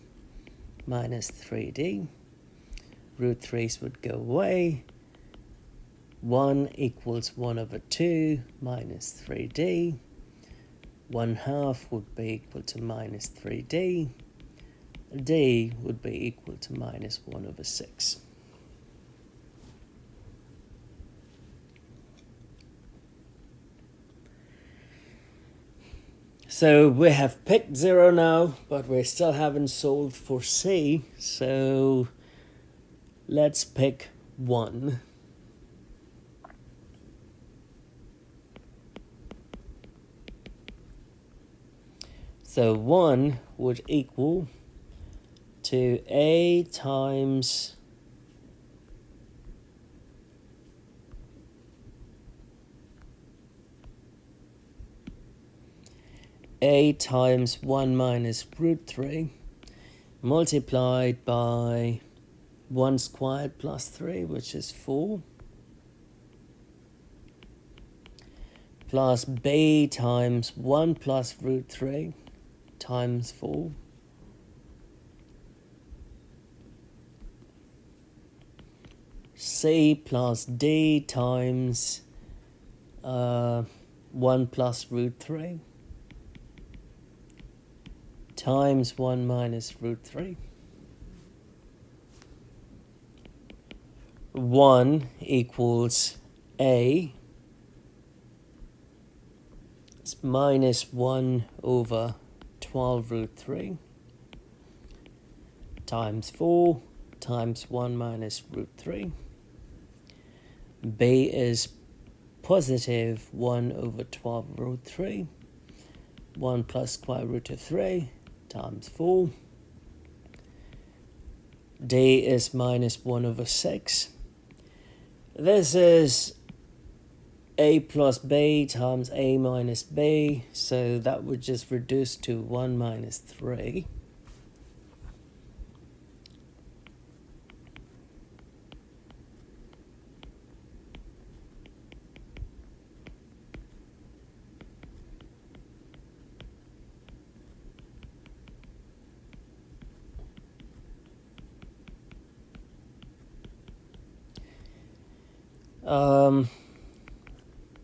S1: minus 3D. Root 3's would go away. 1 equals 1 over 2 minus 3D. 1/2 would be equal to minus 3D. D would be equal to minus 1 over 6. So we have picked 0 now, but we still haven't solved for C, so let's pick 1. So 1 would equal to A times A times 1 minus root 3 multiplied by 1 squared plus 3, which is 4, plus b times 1 plus root 3 times 4, c plus d times 1 plus root 3 times 1 minus root 3. 1 equals a. It's minus 1 over 12 root 3 times 4 times 1 minus root 3. b is positive 1 over 12 root 3, 1 plus square root of 3 times 4. d is minus 1 over 6. This is a plus b times a minus b, so that would just reduce to 1 minus 3.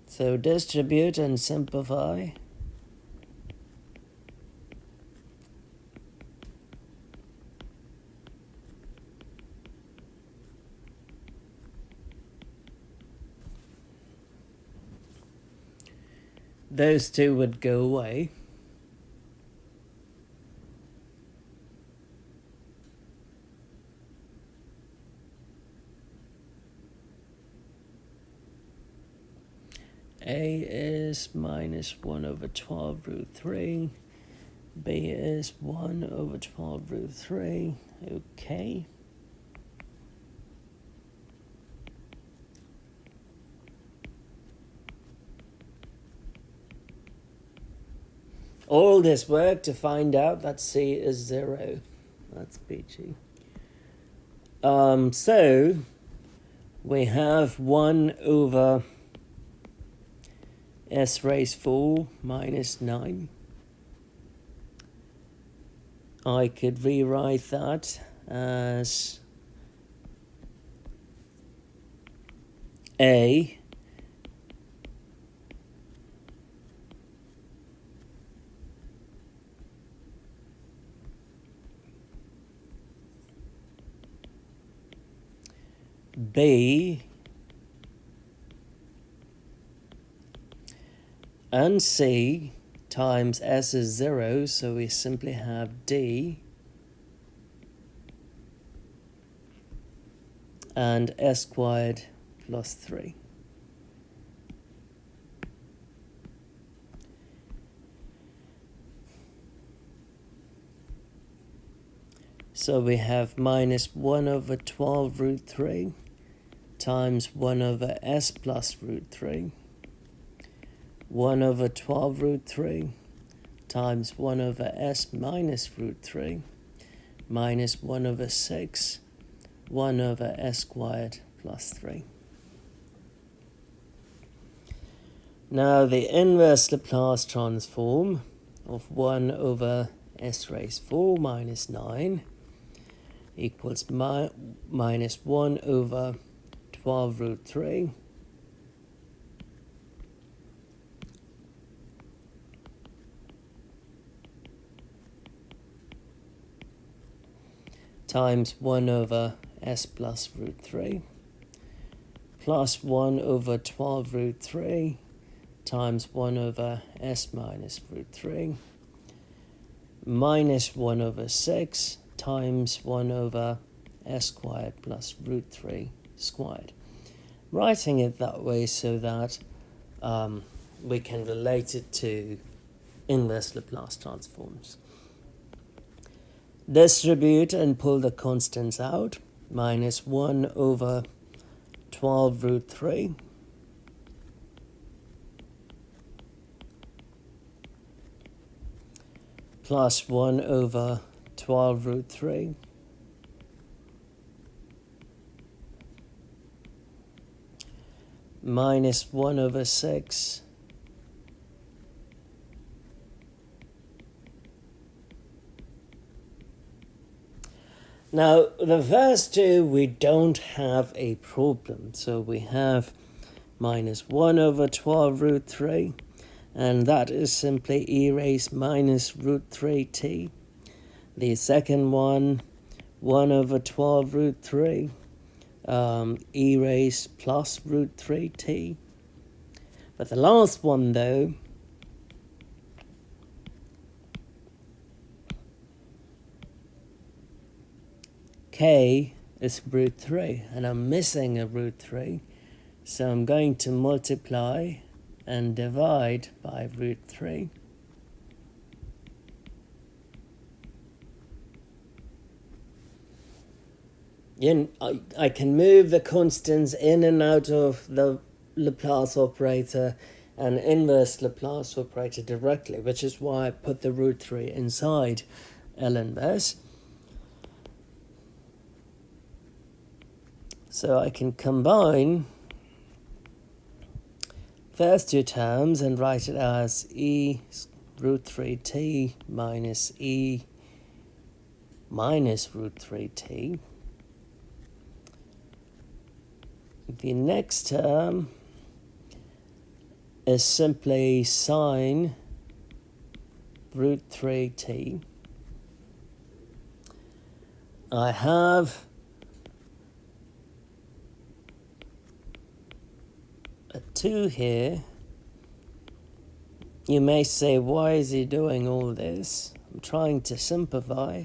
S1: So distribute and simplify. Those two would go away. A is minus 1 over 12 root 3. B is 1 over 12 root 3. Okay. All this work to find out that C is 0. That's peachy. So we have 1 over s raised 4 minus 9. I could rewrite that as A B and C times S is 0, so we simply have D and S squared plus 3. So we have minus 1 over 12 root 3 times 1 over S plus root 3. 1 over 12 root 3 times 1 over S minus root 3 minus 1 over 6, 1 over S squared plus 3. Now the inverse Laplace transform of 1 over S raised 4 minus 9 equals minus 1 over 12 root 3 times 1 over S plus root 3 plus 1 over 12 root 3 times 1 over S minus root 3 minus 1 over 6 times 1 over S squared plus root 3 squared. Writing it that way so that we can relate it to inverse Laplace transforms. Distribute and pull the constants out. Minus 1 over 12 root 3 plus 1 over 12 root 3 minus 1 over 6. Now, the first two, we don't have a problem. So we have minus 1 over 12 root 3. And that is simply e raised minus root 3t. The second one, 1 over 12 root 3. E raised plus root 3t. But the last one, though, k is root 3, and I'm missing a root 3, so I'm going to multiply and divide by root 3. I can move the constants in and out of the Laplace operator and inverse Laplace operator directly, which is why I put the root 3 inside L inverse. So I can combine first two terms and write it as e root 3t minus e minus root 3t. The next term is simply sine root 3t. I have a 2 here. You may say, why is he doing all this? I'm trying to simplify.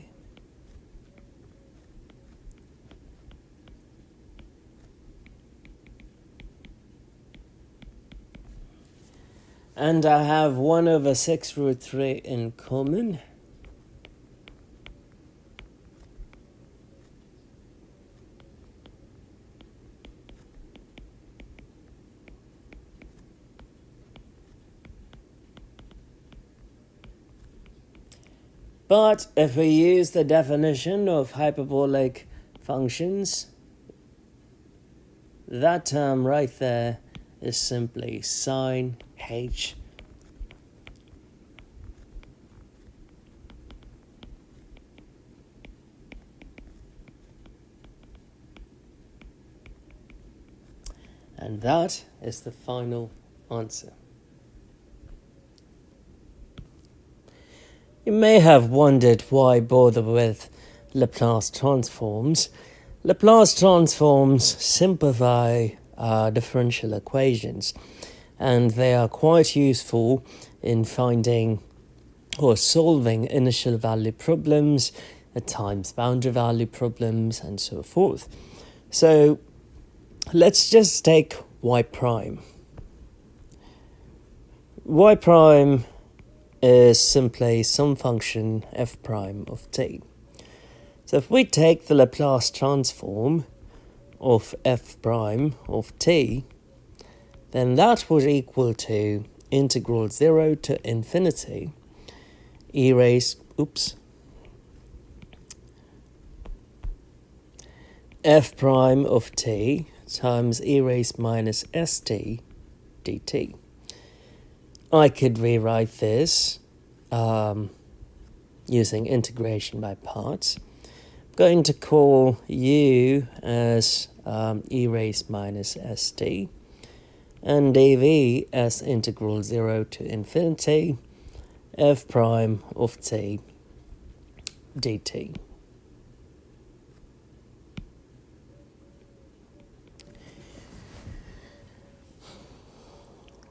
S1: And I have 1 over 6 root 3 in common. But if we use the definition of hyperbolic functions, that term right there is simply sine h. And that is the final answer. You may have wondered why bother with Laplace transforms. Laplace transforms simplify differential equations, and they are quite useful in finding or solving initial value problems, at times boundary value problems, and so forth. So let's just take y prime. Y prime is simply some function f prime of t. So if we take the Laplace transform of f prime of t, then that would equal to integral 0 to infinity e raised, f prime of t times e raised minus st dt. I could rewrite this using integration by parts. I'm going to call u as e raised minus st and dv as integral 0 to infinity f prime of t dt.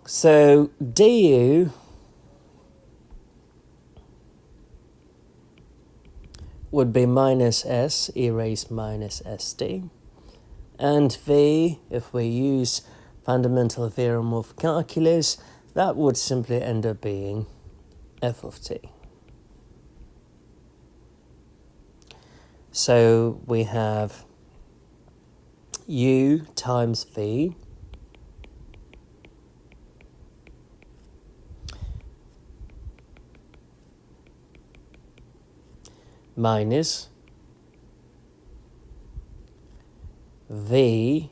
S1: So du would be minus s e raised minus st, and v, if we use fundamental theorem of calculus, that would simply end up being f of t. So we have u times v minus v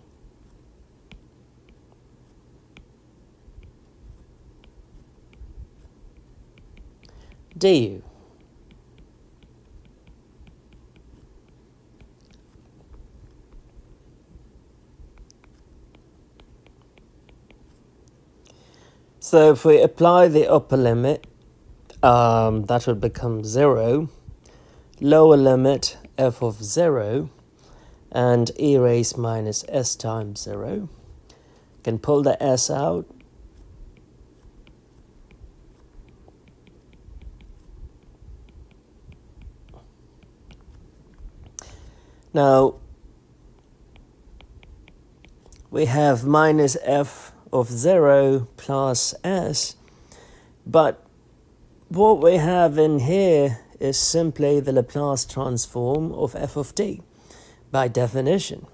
S1: du. So if we apply the upper limit, that would become 0. Lower limit, f of 0, and e raised minus s times 0. Can pull the s out. Now, we have minus f of 0 plus s, but what we have in here is simply the Laplace transform of f of t, by definition.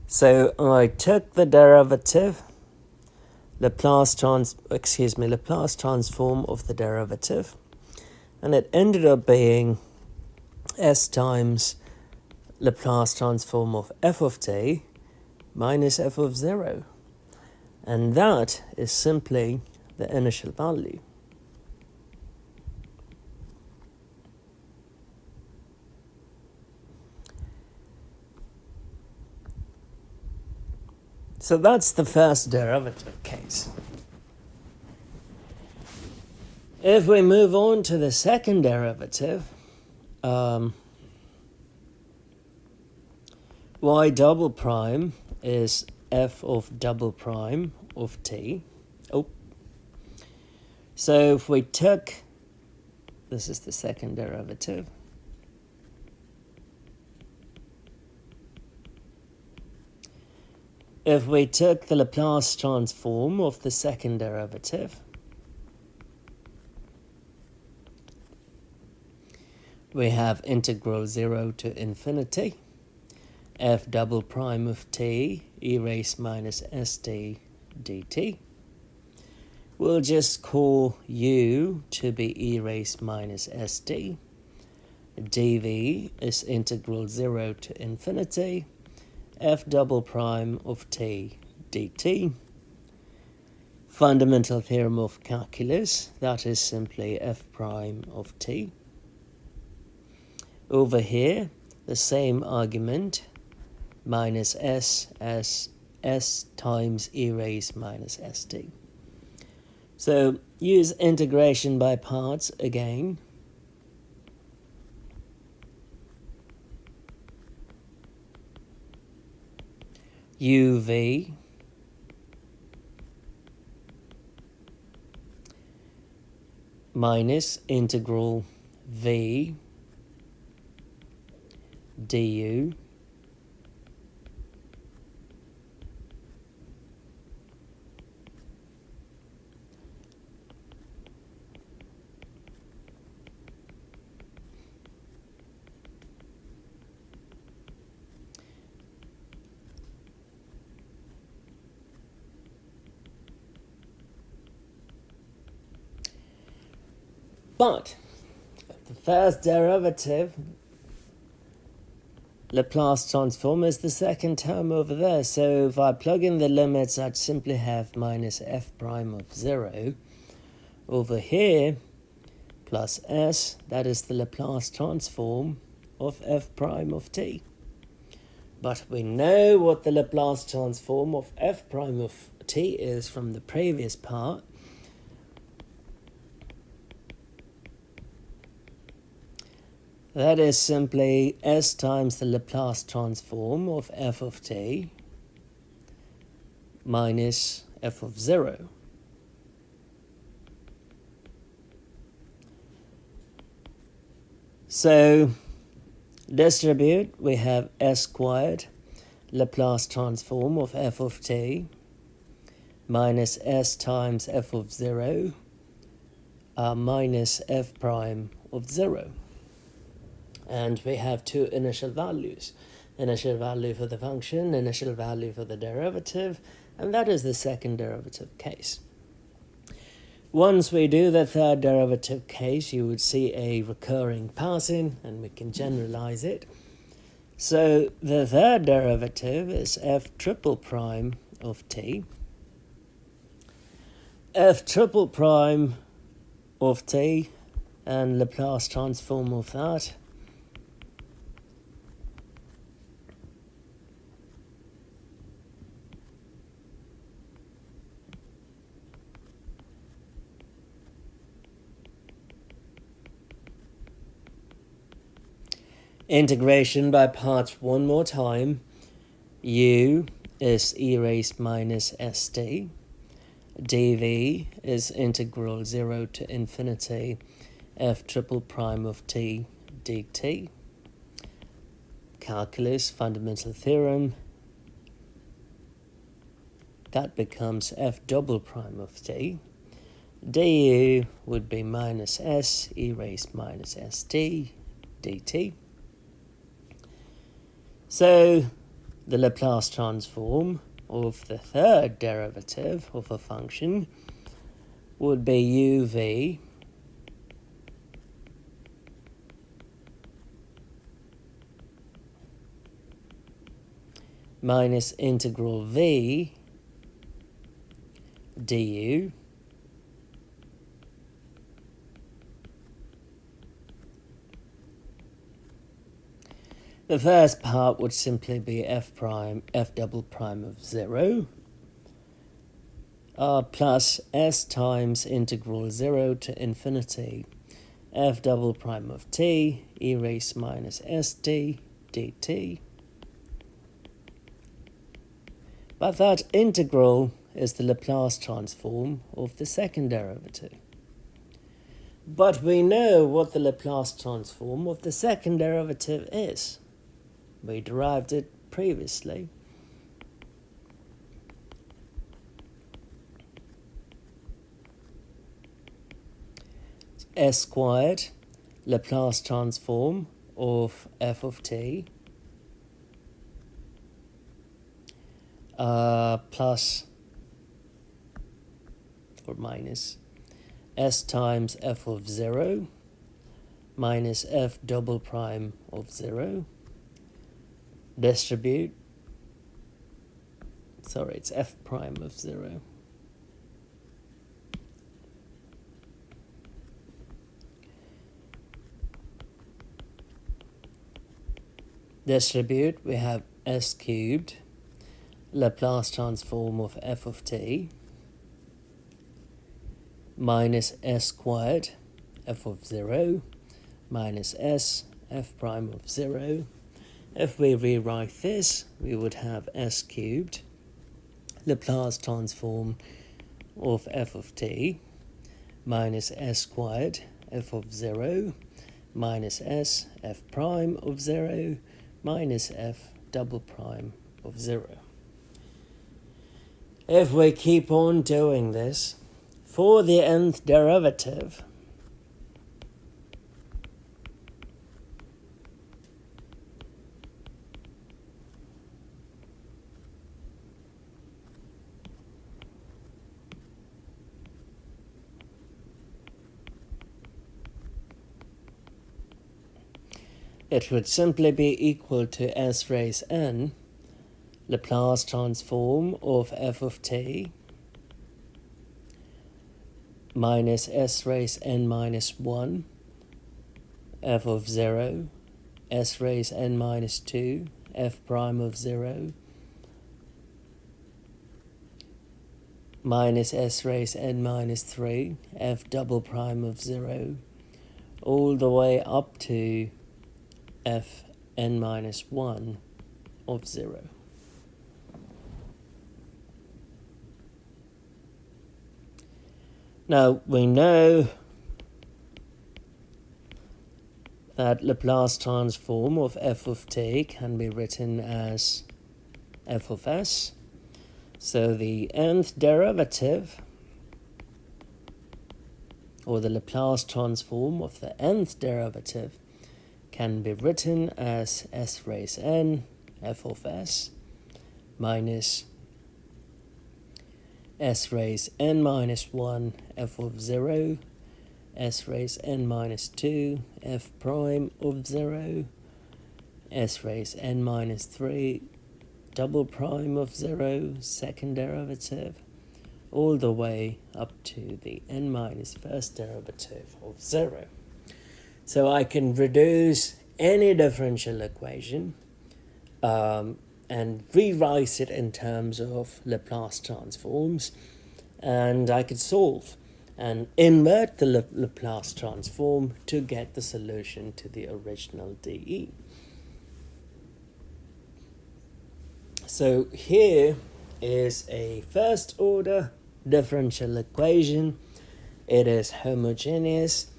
S1: So I took the derivative, Laplace transform of the derivative, and it ended up being s times Laplace transform of f of t minus f of 0. And that is simply the initial value. So that's the first derivative case. If we move on to the second derivative, y double prime is f of double prime of t. So if we took, this is the second derivative, if we took the Laplace transform of the second derivative, we have integral 0 to infinity, f double prime of t e raised minus st dt. We'll just call u to be e raised minus st. dv is integral 0 to infinity, f double prime of t dt. Fundamental theorem of calculus, that is simply f prime of t. Over here, the same argument, minus s as s times e raised minus st. So use integration by parts again. uv minus integral v du But the first derivative, Laplace transform, is the second term over there. So if I plug in the limits, I'd simply have minus f prime of 0 over here plus s, that is the Laplace transform of f prime of t. But we know what the Laplace transform of f prime of t is from the previous part. That is simply s times the Laplace transform of f of t minus f of 0. So distribute, we have s squared Laplace transform of f of t minus s times f of 0 minus f prime of 0. And we have two initial values. Initial value for the function, initial value for the derivative, and that is the second derivative case. Once we do the third derivative case, you would see a recurring pattern, and we can generalize it. So the third derivative is f triple prime of t f triple prime of t and Laplace transform of that. Integration by parts one more time. U is e raised minus st. dv is integral 0 to infinity f triple prime of t dt. Calculus, fundamental theorem. That becomes f double prime of t. du would be minus s e raised minus st dt. So the Laplace transform of the third derivative of a function would be uv minus integral v du The first part would simply be f double prime of 0 plus s times integral 0 to infinity f double prime of t e raised minus st dt. But that integral is the Laplace transform of the second derivative. But we know what the Laplace transform of the second derivative is. We derived it previously. It's s squared Laplace transform of f of t plus or minus s times f of 0 minus f double prime of 0 distribute, it's f prime of 0. Distribute, we have s cubed Laplace transform of f of t minus s squared f of 0 minus s f prime of 0. If we rewrite this, we would have s cubed Laplace transform of f of t minus s squared f of 0 minus s f prime of 0 minus f double prime of 0. If we keep on doing this, for the nth derivative, it would simply be equal to s raised n Laplace transform of f of t minus s raised n minus 1 f of 0 s raised n minus 2 f prime of 0 minus s raised n minus 3 f double prime of 0 all the way up to f n minus 1 of 0. Now we know that Laplace transform of f of t can be written as f of s. So the nth derivative, or the Laplace transform of the nth derivative, can be written as s raised n f of s minus s raised n minus 1 f of 0 s raised n minus 2 f prime of 0 s raised n minus 3 double prime of 0 second derivative all the way up to the n minus first derivative of 0. So I can reduce any differential equation and rewrite it in terms of Laplace transforms, and I could solve and invert the Laplace transform to get the solution to the original DE. So here is a first order differential equation. It is homogeneous.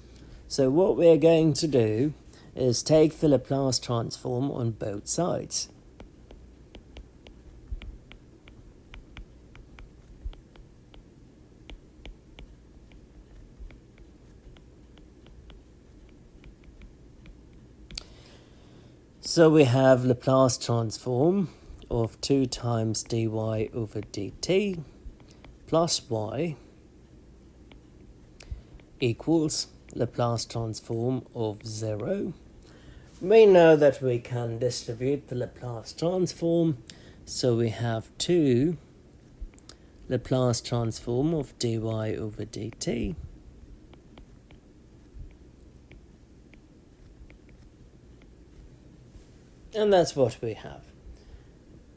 S1: So what we're going to do is take the Laplace transform on both sides. So we have Laplace transform of 2 times dy over dt plus y equals Laplace transform of 0. We know that we can distribute the Laplace transform, so we have 2 Laplace transform of dy over dt and that's what we have.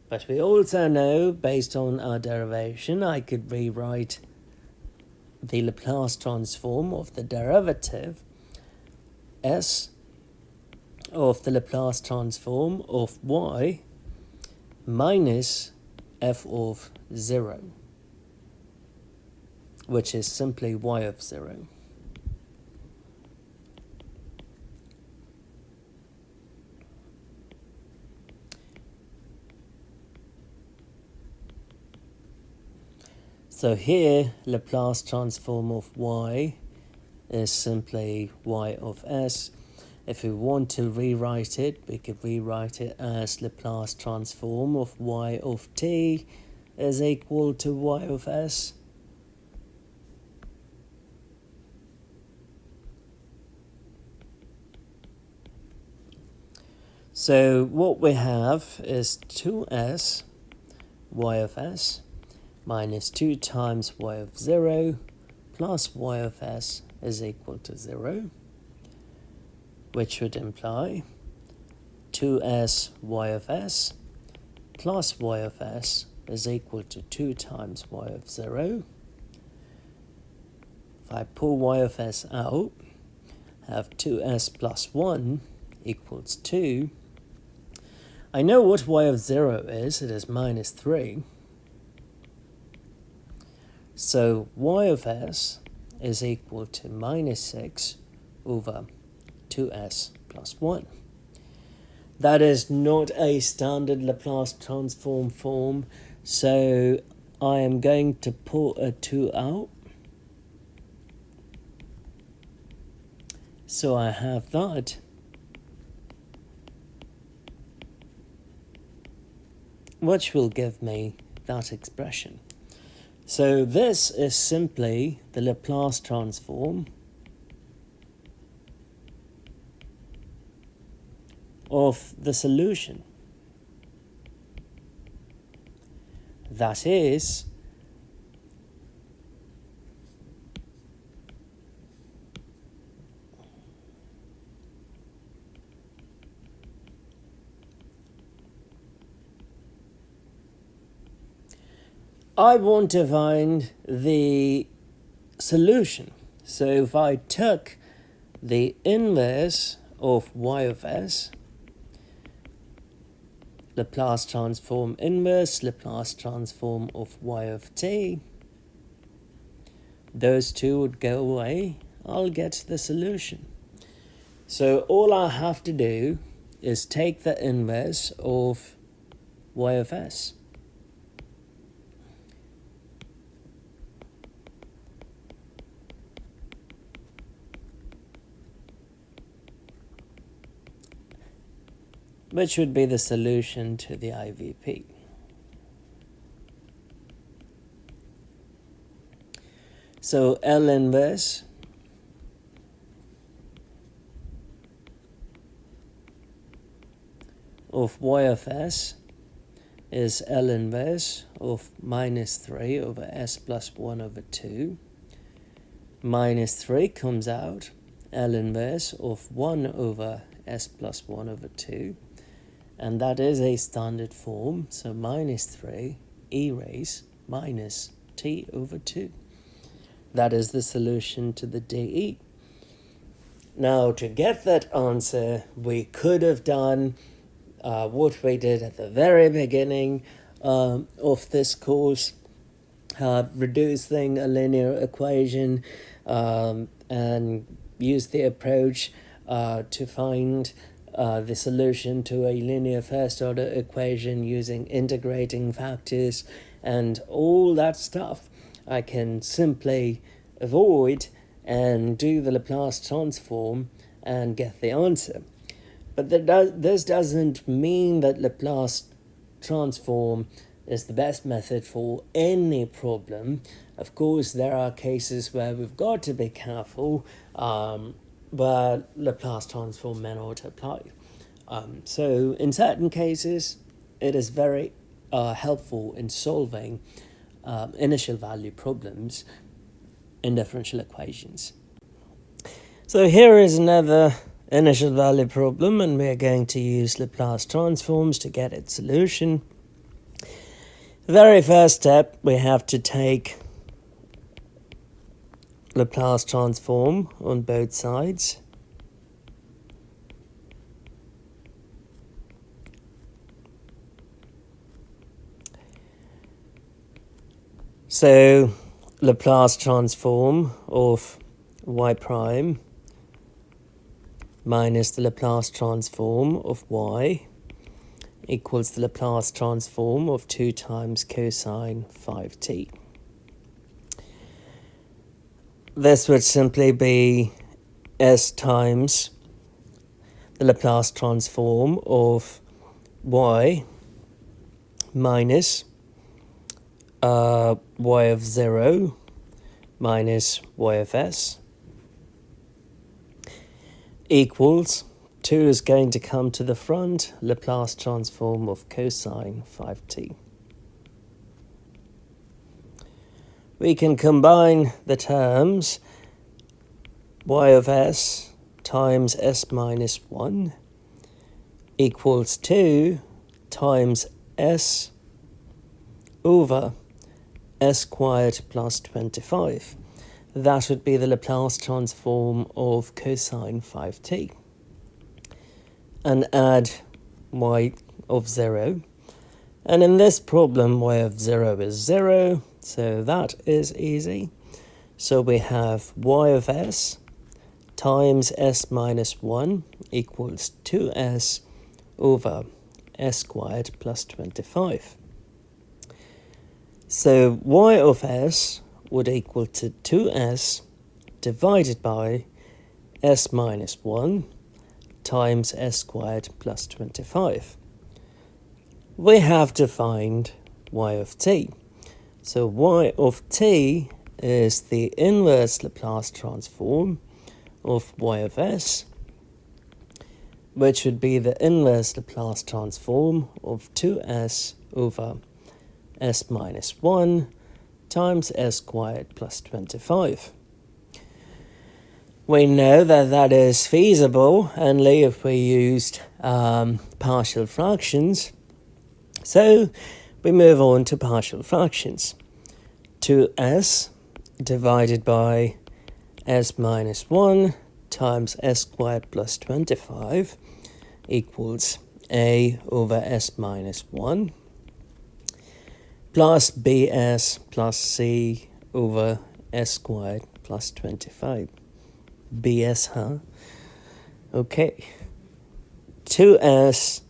S1: But we also know, based on our derivation, I could rewrite the Laplace transform of the derivative s of the Laplace transform of y minus f of 0, which is simply y of 0. So here, Laplace transform of y is simply y of s. If we want to rewrite it, we could rewrite it as Laplace transform of y of t is equal to y of s. So what we have is 2s y of s minus 2 times y of 0 plus y of s is equal to 0, which would imply 2s y of s plus y of s is equal to 2 times y of 0. If I pull y of s out, I have 2s plus 1 equals 2. I know what y of 0 is. It is minus 3. So y of s is equal to minus 6 over 2s plus 1. That is not a standard Laplace transform form, so I am going to pull a 2 out. So I have that. Which will give me that expression. So this is simply the Laplace transform of the solution. That is I want to find the solution. So if I took the inverse of y of s, Laplace transform inverse, Laplace transform of y of t, those two would go away. I'll get the solution. So all I have to do is take the inverse of y of s. Which would be the solution to the IVP. So L inverse of y of s is L inverse of minus 3 over S plus 1 over 2. Minus 3 comes out L inverse of 1 over S plus 1 over 2. And that is a standard form, so minus 3 e raised minus t over 2. That is the solution to the DE. Now, to get that answer, we could have done what we did at the very beginning of this course, reducing a linear equation and use the approach to find the solution to a linear first order equation using integrating factors and all that stuff. I can simply avoid and do the Laplace transform and get the answer. But this doesn't mean that Laplace transform is the best method for any problem. Of course, there are cases where we've got to be careful, but Laplace transform may not apply. So in certain cases, it is very helpful in solving initial value problems in differential equations. So here is another initial value problem, and we are going to use Laplace transforms to get its solution. The very first step, we have to take Laplace transform on both sides. So Laplace transform of y prime minus the Laplace transform of y equals the Laplace transform of 2 times cosine 5t. This would simply be s times the Laplace transform of y minus y of 0 minus y of s equals 2 is going to come to the front, Laplace transform of cosine 5t. We can combine the terms y of s times s minus 1 equals 2 times s over s squared plus 25. That would be the Laplace transform of cosine 5t. And add y of 0. And in this problem, y of 0 is 0, so that is easy. So we have y of s times s minus 1 equals 2s over s squared plus 25. So y of s would equal to 2s divided by s minus 1 times s squared plus 25. We have to find y of t. So y of t is the inverse Laplace transform of y of s, which would be the inverse Laplace transform of 2s over s minus 1 times s squared plus 25. We know that that is feasible only if we used partial fractions. So we move on to partial fractions. 2s divided by s minus 1 times s squared plus 25 equals a over s minus 1 plus bs plus c over s squared plus 25. BS, huh? Okay. 2s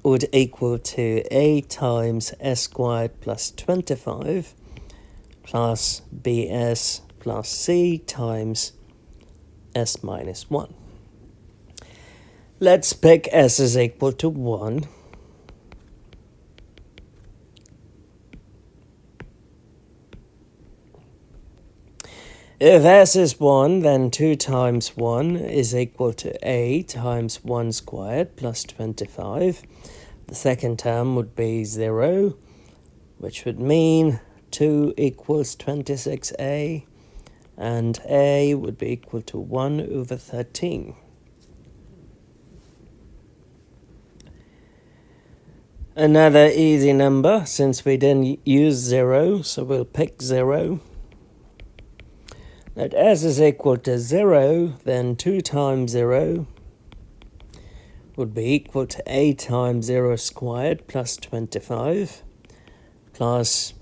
S1: would equal to a times s squared plus 25 plus bs plus c times s minus 1. Let's pick s is equal to 1. If s is 1, then 2 times 1 is equal to a times 1 squared plus 25 The second term would be 0, which would mean 2 equals 26a, and a would be equal to 1 over 13. Another easy number, since we didn't use 0, so we'll pick 0. That s is equal to 0, then 2 times 0 would be equal to a times 0 squared plus 25 plus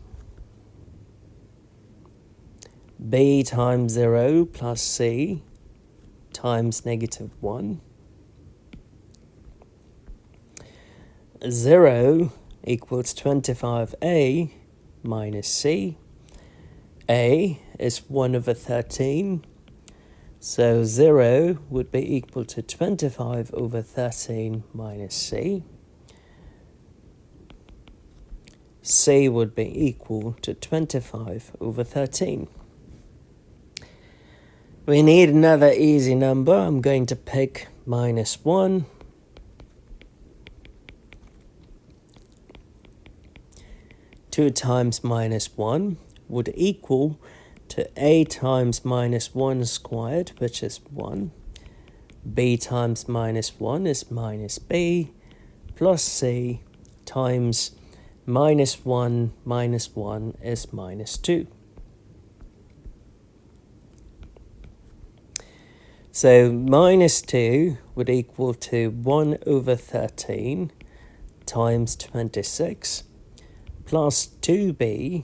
S1: b times 0 plus c times negative 1. 0 equals 25a minus c. A is 1 over 13, so 0 would be equal to 25 over 13 minus c. C would be equal to 25 over 13. We need another easy number. I'm going to pick minus 1. Two times minus 1 would equal to a times minus 1 squared, which is 1. B times minus 1 is minus b, plus c times minus 1 is minus 2. So minus 2 would equal to 1 over 13 times 26 plus 2b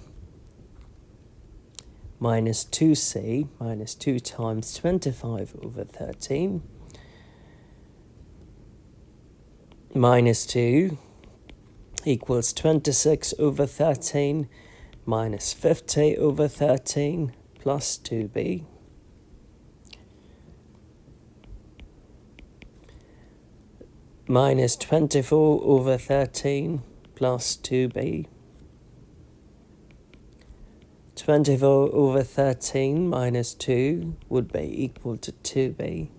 S1: minus 2c, minus 2 times 25 over 13, minus 2 equals 26 over 13 minus 50 over 13 plus 2b. Minus 24 over 13 plus 2b. 24 over 13 minus 2 would be equal to 2b,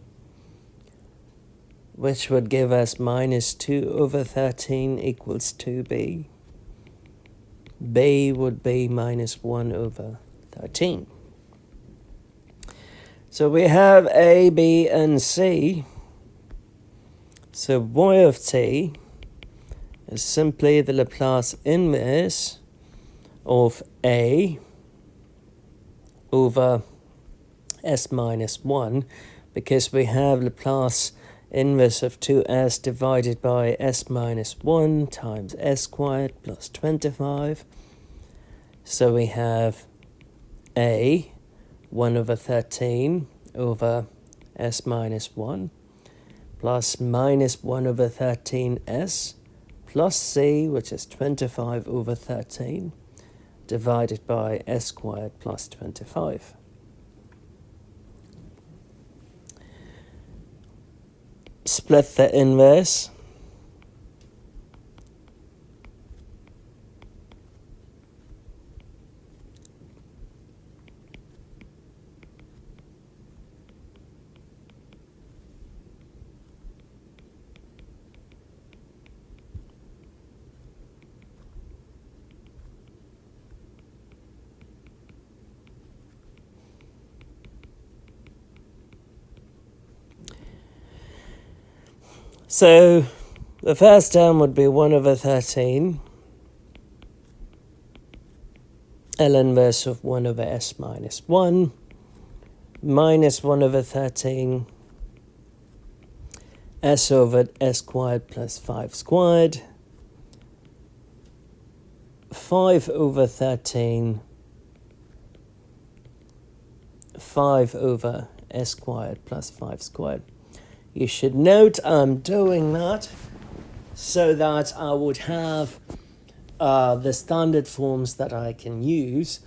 S1: which would give us minus 2 over 13 equals 2b. B would be minus 1 over 13. So we have A, B, and C. So y of t is simply the Laplace inverse of A over s minus 1, because we have Laplace inverse of 2s divided by s minus 1 times s squared plus 25. So we have A 1 over 13 over s minus 1 plus minus 1 over 13s plus c, which is 25 over 13, divided by s squared plus 25. Split the inverse. So the first term would be 1 over 13, L inverse of 1 over s minus 1, minus 1 over 13, s over s squared plus 5 squared, 5 over 13, 5 over s squared plus 5 squared. You should note I'm doing that so that I would have the standard forms that I can use.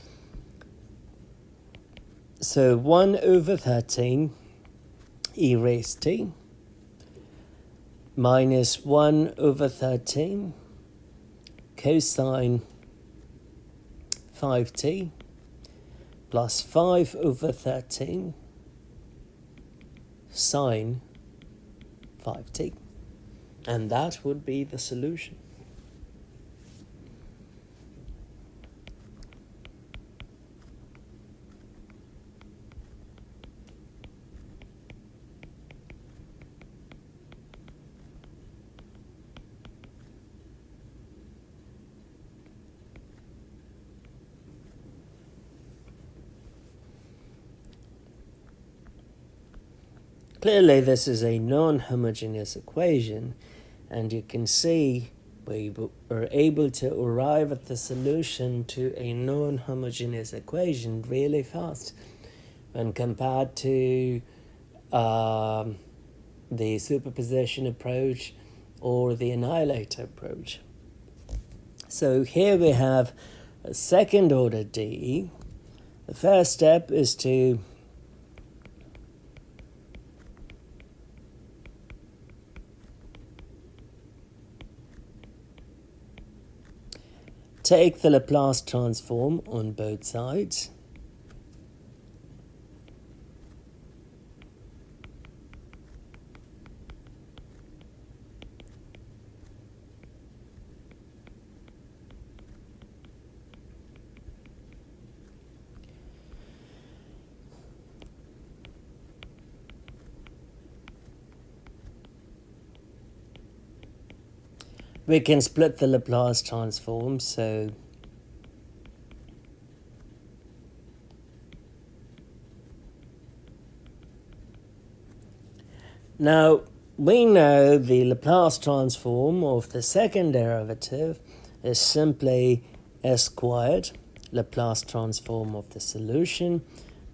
S1: So 1 over 13 e raised t minus 1 over 13 cosine 5t plus 5 over 13 sine 5t. And that would be the solution. Clearly, this is a non-homogeneous equation, and you can see we are able to arrive at the solution to a non-homogeneous equation really fast when compared to the superposition approach or the annihilator approach. So here we have a second order DE. The first step is to take the Laplace transform on both sides. We can split the Laplace transform, so now we know the Laplace transform of the second derivative is simply s squared, Laplace transform of the solution,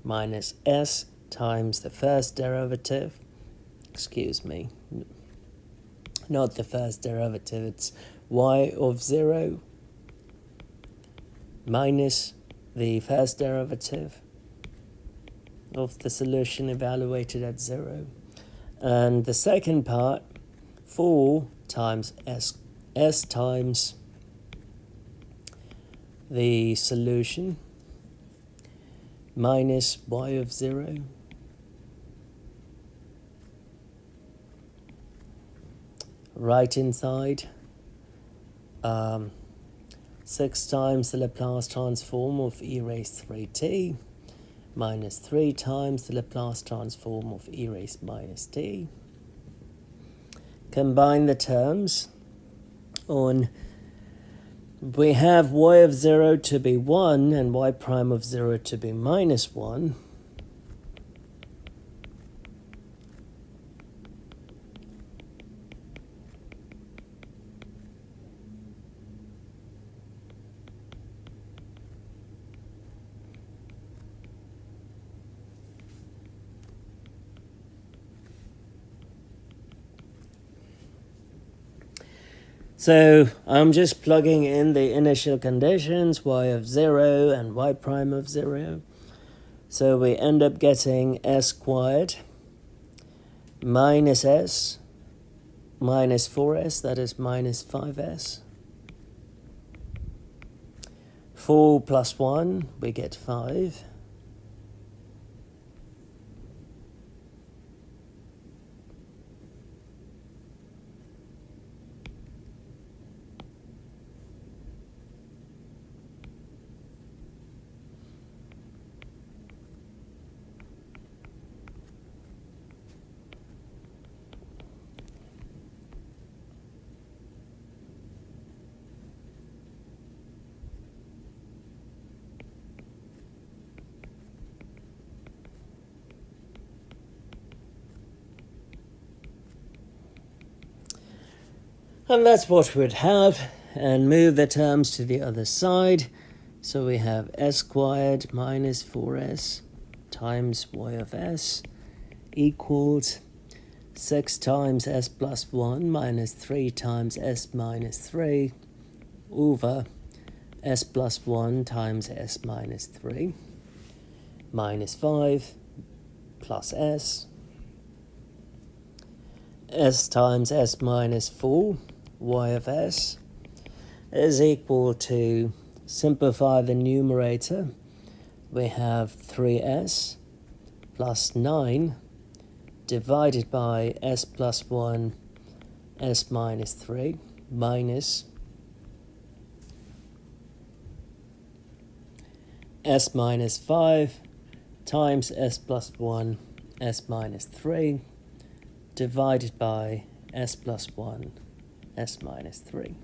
S1: minus s times the first derivative, not the first derivative, it's y of 0 minus the first derivative of the solution evaluated at 0. And the second part, 4 times s times the solution minus y of 0. Right inside, 6 times the Laplace transform of e raised 3t minus 3 times the Laplace transform of e raised minus t. Combine the terms on, we have y of 0 to be 1 and y prime of 0 to be minus 1. So I'm just plugging in the initial conditions, y of 0 and y prime of 0. So we end up getting s squared minus s minus 4s, that is minus 5s. 4 plus 1, we get 5. And that's what we'd have, and move the terms to the other side. So we have s squared minus 4s times y of s equals 6 times s plus 1 minus 3 times s minus 3 over s plus 1 times s minus 3 minus 5 plus s times s minus 4 y of s is equal to, simplify the numerator, we have 3s plus 9 divided by s plus 1 s minus 3 minus s minus 5 times s plus 1 s minus 3 divided by s plus 1 s minus 3.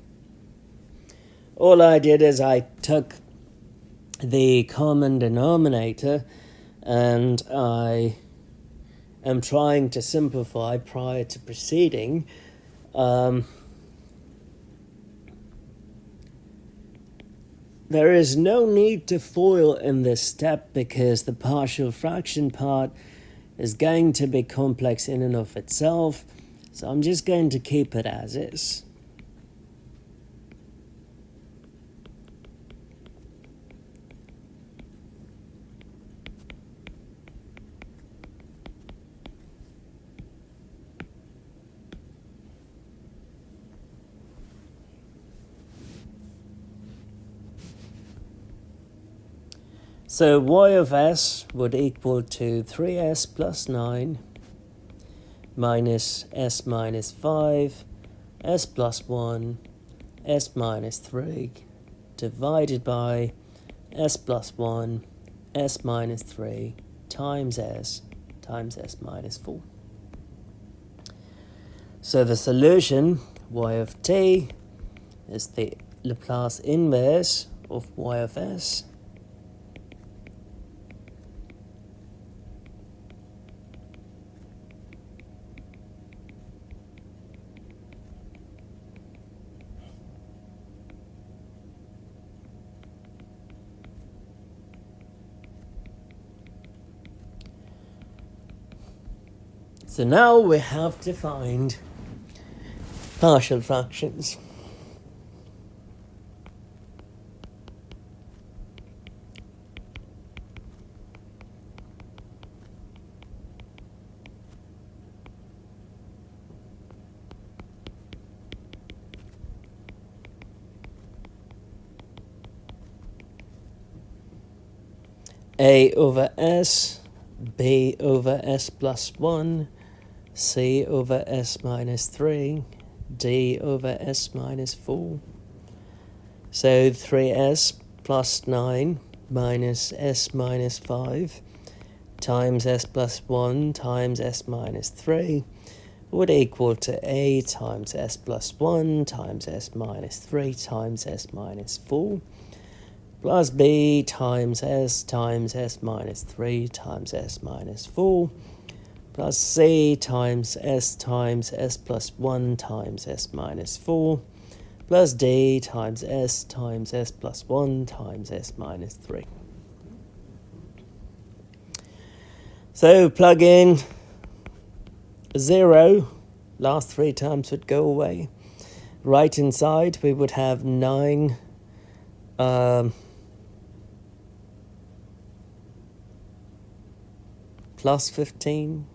S1: All I did is I took the common denominator and I am trying to simplify prior to proceeding. There is no need to FOIL in this step because the partial fraction part is going to be complex in and of itself, so I'm just going to keep it as is. So y of s would equal to 3s plus 9 minus s minus 5, s plus 1, s minus 3, divided by s plus 1, s minus 3, times s minus 4. So the solution, y of t, is the Laplace inverse of y of s. So now we have to find partial fractions. A over s, b over s plus 1, c over s minus 3, d over s minus 4. So 3s plus 9 minus s minus 5 times s plus 1 times s minus 3 would equal to a times s plus 1 times s minus 3 times s minus 4 plus b times s minus 3 times s minus 4 plus c times s plus 1 times s minus 4 plus d times s plus 1 times s minus 3. So plug in 0, last 3 terms would go away. Right inside we would have 9 plus 15,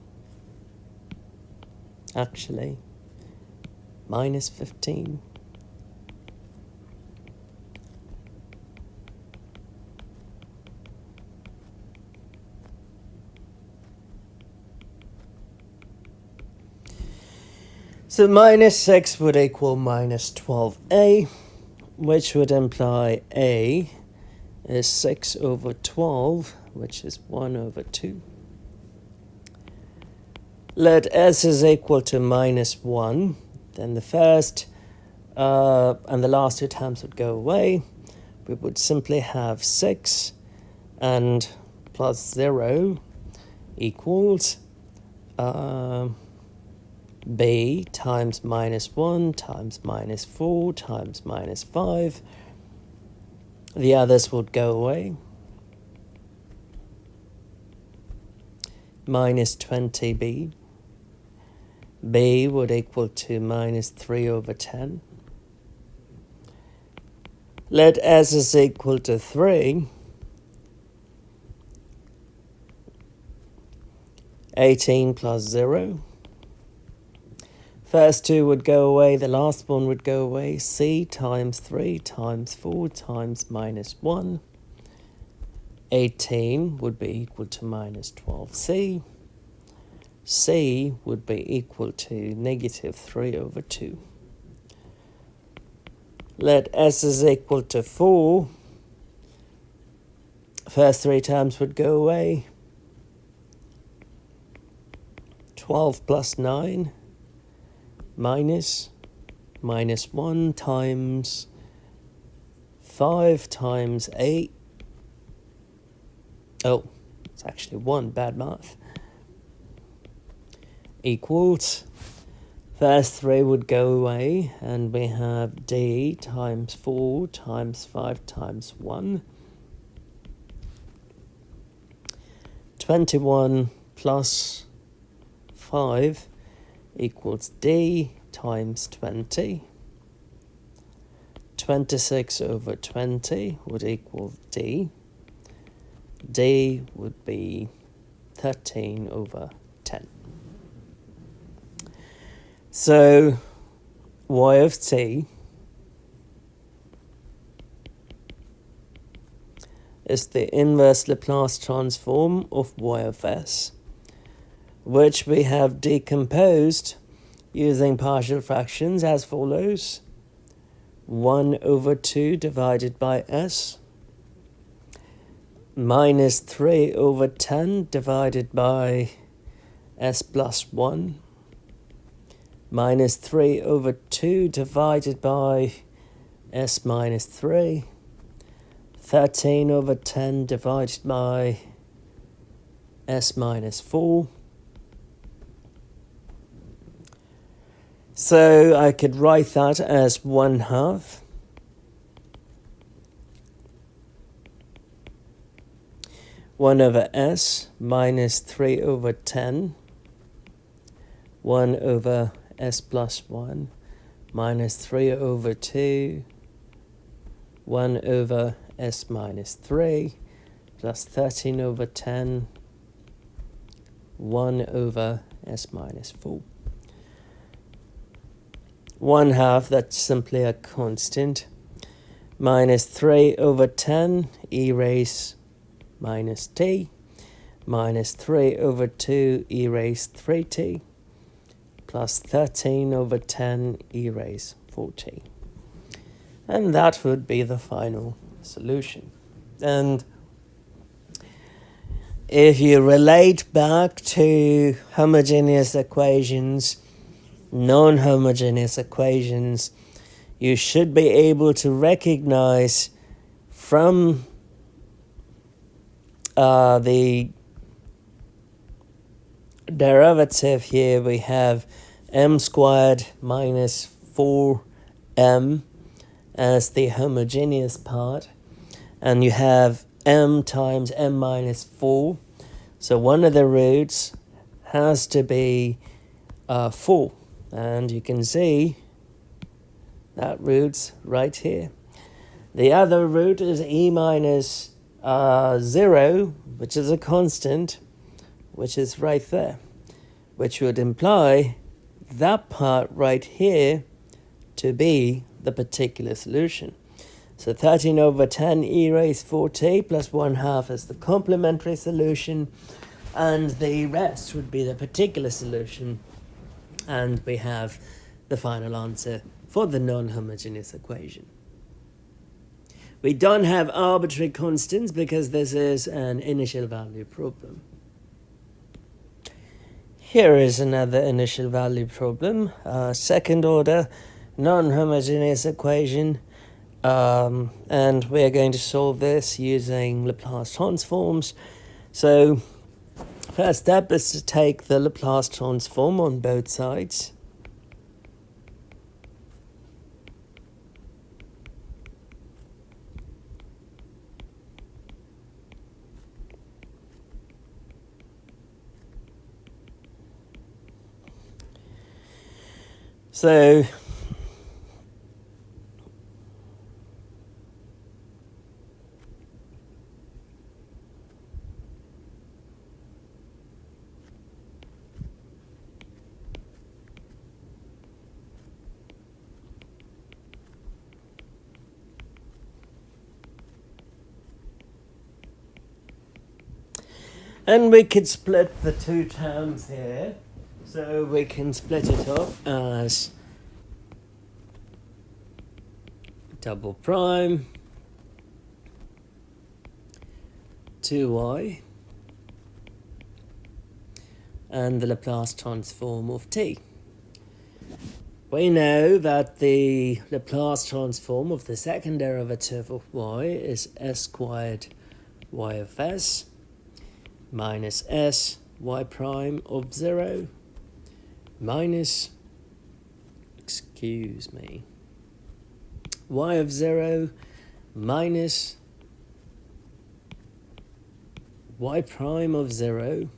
S1: actually, minus 15. So minus 6 would equal minus 12a, which would imply a is 6 over 12, which is 1 over 2. Let s is equal to minus 1, then the first and the last 2 terms would go away. We would simply have 6 and plus 0 equals b times minus 1 times minus 4 times minus 5. The others would go away. Minus 20b. b would equal to minus 3 over 10. Let s is equal to 3. 18 plus 0. First 2 would go away, the last one would go away. C times 3 times 4 times minus 1. 18 would be equal to minus 12c. c would be equal to negative 3 over 2. Let s is equal to 4. First three terms would go away. 12 plus 9 minus 1 times 5 times 8. Oh, it's actually 1, bad math. Equals, first 3 would go away, and we have d times 4 times 5 times 1. 21 plus 5 equals d times 20. 26 over 20 would equal d. D would be 13 over 10. So y of t is the inverse Laplace transform of y of s, which we have decomposed using partial fractions as follows. 1 over 2 divided by s, minus 3 over 10 divided by s plus 1, minus 3 over 2 divided by s minus 3, 13 over 10 divided by s minus 4. So I could write that as 1/2 1 over s minus 3 over 10, 1 over s plus 1, minus 3 over 2, 1 over s minus 3, plus 13 over 10, 1 over s minus 4. 1/2, that's simply a constant, minus 3 over 10 e raised minus t, minus 3 over 2 e raised 3t, plus 13 over 10 e raised 4t. And that would be the final solution. And if you relate back to homogeneous equations, non-homogeneous equations, you should be able to recognize from the derivative here, we have m squared minus 4m as the homogeneous part, and you have m times m minus 4. So one of the roots has to be 4. And you can see that root's right here. The other root is e minus 0, which is a constant, which is right there, which would imply that part right here to be the particular solution. So 13 over 10 e raised 4t plus 1/2 is the complementary solution, and the rest would be the particular solution. And we have the final answer for the non-homogeneous equation. We don't have arbitrary constants because this is an initial value problem. Here is another initial value problem, second order non-homogeneous equation, and we're going to solve this using Laplace transforms. So first step is to take the Laplace transform on both sides. So And we could split the two terms here. So we can split it up as double prime 2y and the Laplace transform of t. We know that the Laplace transform of the second derivative of y is s squared y of s minus s y prime of 0 minus, y of 0 minus y prime of 0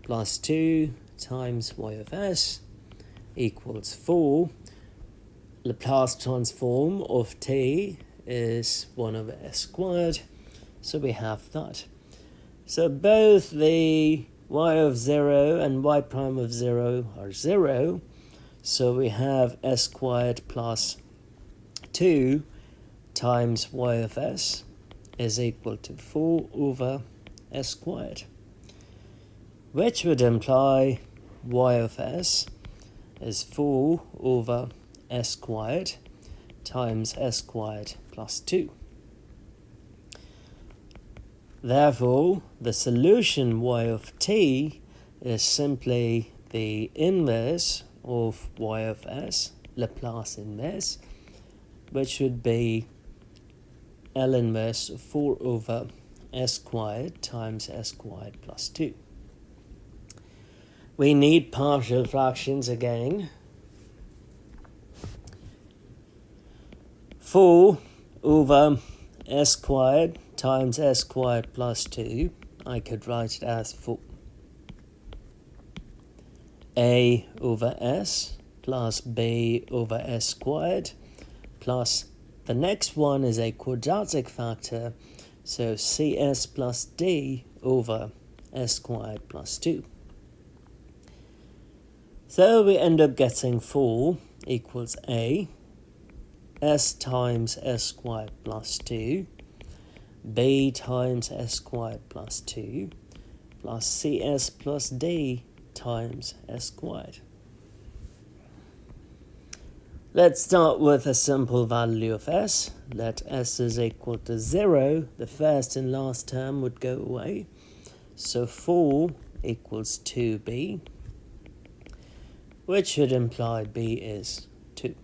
S1: plus 2 times y of s equals 4. Laplace transform of t is 1 over s squared, so we have that. So both the y of 0 and y prime of 0 are 0, so we have s squared plus 2 times y of s is equal to 4 over s squared, which would imply y of s is 4 over s squared times s squared plus 2. Therefore, the solution y of t is simply the inverse of y of s, Laplace inverse, which would be L inverse of 4 over s squared times s squared plus 2. We need partial fractions again. 4 over s squared times s squared plus 2. I could write it as 4 a over s plus b over s squared plus the next one is a quadratic factor, so cs plus d over s squared plus 2. So we end up getting 4 equals a s times s squared plus 2 b times s squared plus 2 plus cs plus d times s squared. Let's start with a simple value of s. Let s is equal to 0. The first and last term would go away. So 4 equals 2b, which should imply b is 2.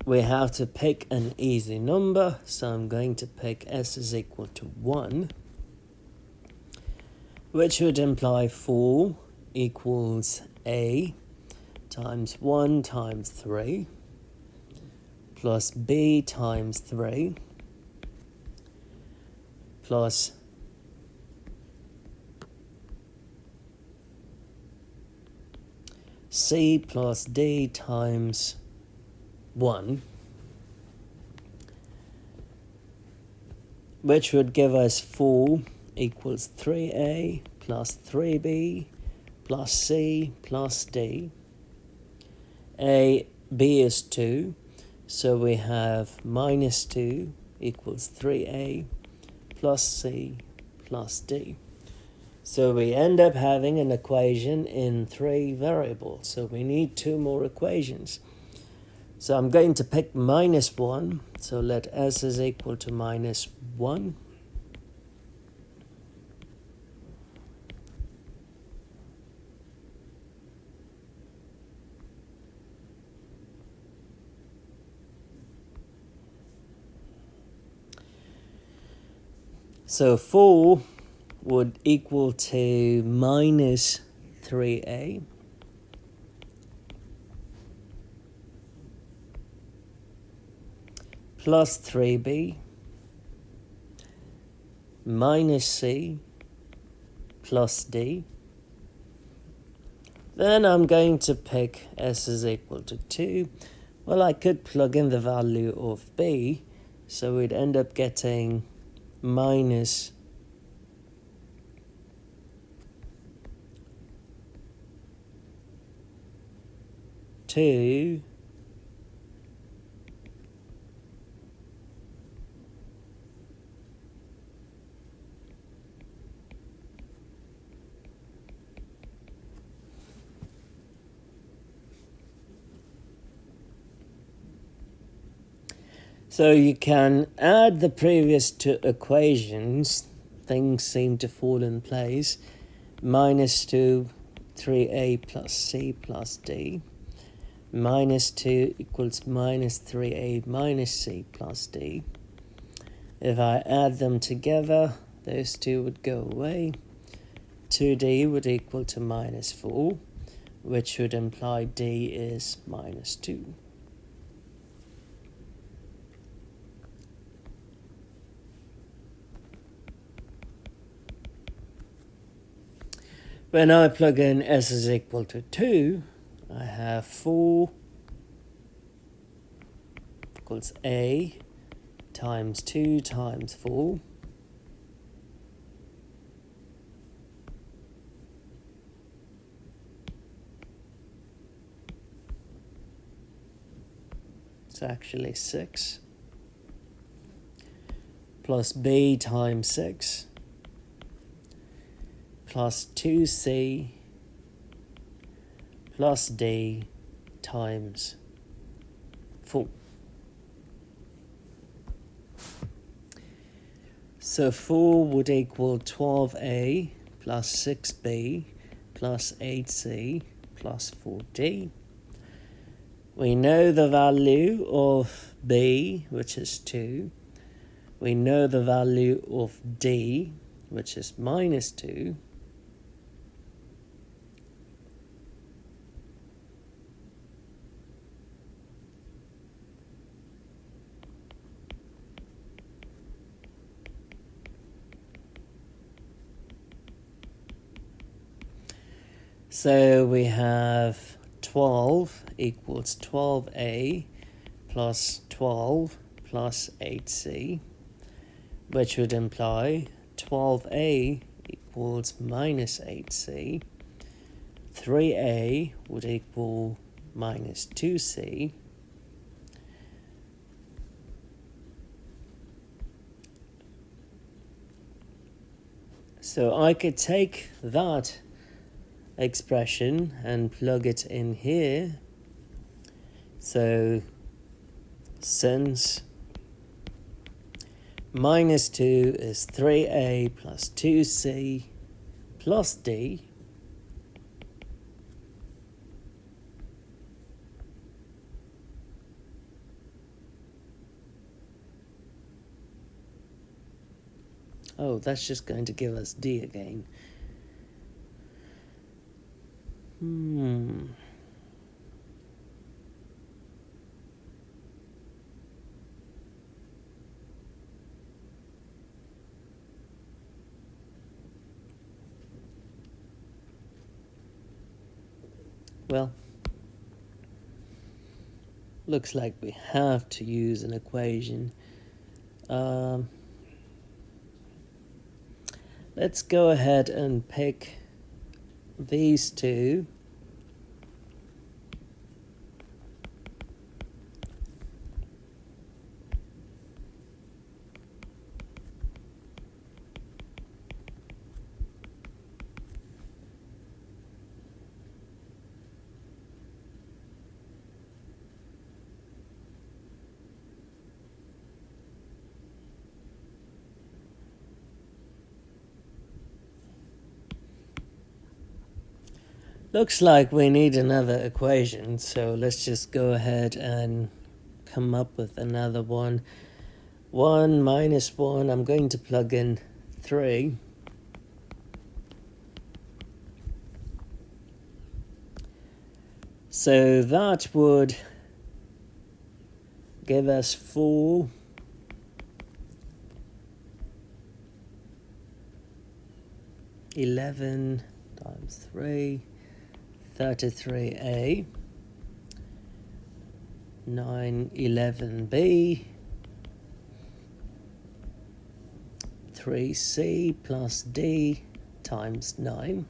S1: We have to pick an easy number, so I'm going to pick s is equal to 1, which would imply 4 equals a times 1 times 3 plus b times 3 plus c plus d times 1, which would give us 4 equals 3a plus 3b plus c plus d. B is 2, so we have minus 2 equals 3a plus c plus d. So we end up having an equation in 3 variables, so we need 2 more equations. So I'm going to pick minus 1, so let s is equal to minus 1. So 4 would equal to minus 3a plus 3b minus c plus d. Then I'm going to pick s is equal to 2. Well, I could plug in the value of b, so we'd end up getting minus 2 So you can add the previous two equations, things seem to fall in place. Minus 2, 3a plus c plus d. Minus 2 equals minus 3a minus c plus d. If I add them together, those two would go away. 2d would equal to minus 4, which would imply d is minus 2. When I plug in s is equal to 2, I have 4 equals a times 2 times 4. It's actually 6. Plus b times 6. Plus 2c plus d times 4. So 4 would equal 12a plus 6b plus 8c plus 4d. We know the value of b, which is 2. We know the value of d, which is minus 2. So we have 12 equals 12a plus 12 plus 8c, which would imply 12a equals minus 8c. 3a would equal minus 2c. So I could take that expression and plug it in here. So since minus 2 is 3a plus 2c plus d, oh, that's just going to give us d again. Well, looks like we have to use an equation. Let's go ahead and pick these two. Looks like we need another equation, so let's just go ahead and come up with another one. 1 minus 1, I'm going to plug in 3. So that would give us 4. (11) times 3, 33a, 9, 11b, 3c plus d times 9.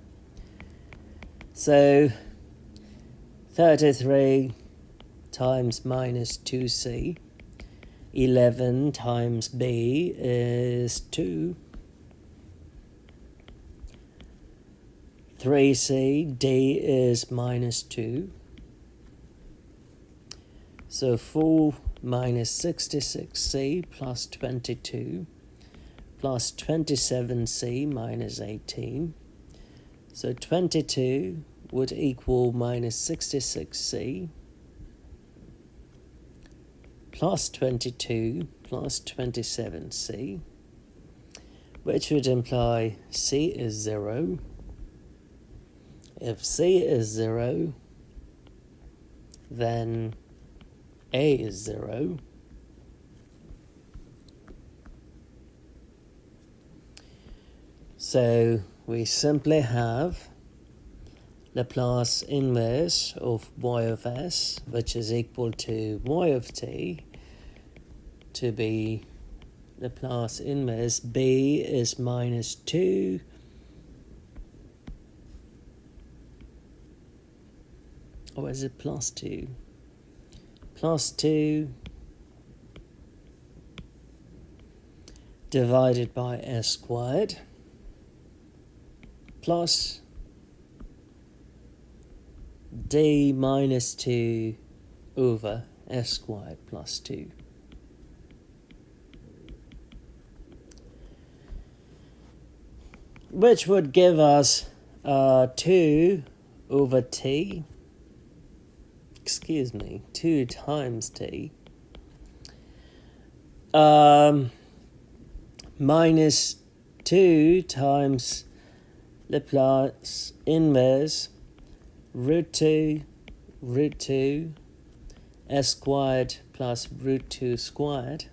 S1: So 33 times minus 2c, 11 times b is 2. 3c, d is minus 2. So 4 minus 66c plus 22 plus 27c minus 18. So 22 would equal minus 66c plus 22 plus 27c, which would imply c is 0. If c is 0, then a is 0. So we simply have Laplace inverse of y of s, which is equal to y of t, to be Laplace inverse b is minus 2 or is it plus 2? Plus 2 divided by s squared plus d minus 2 over s squared plus 2. Which would give us 2 over t, 2 times t, minus 2 times Laplace inverse root 2 s squared plus root 2 squared.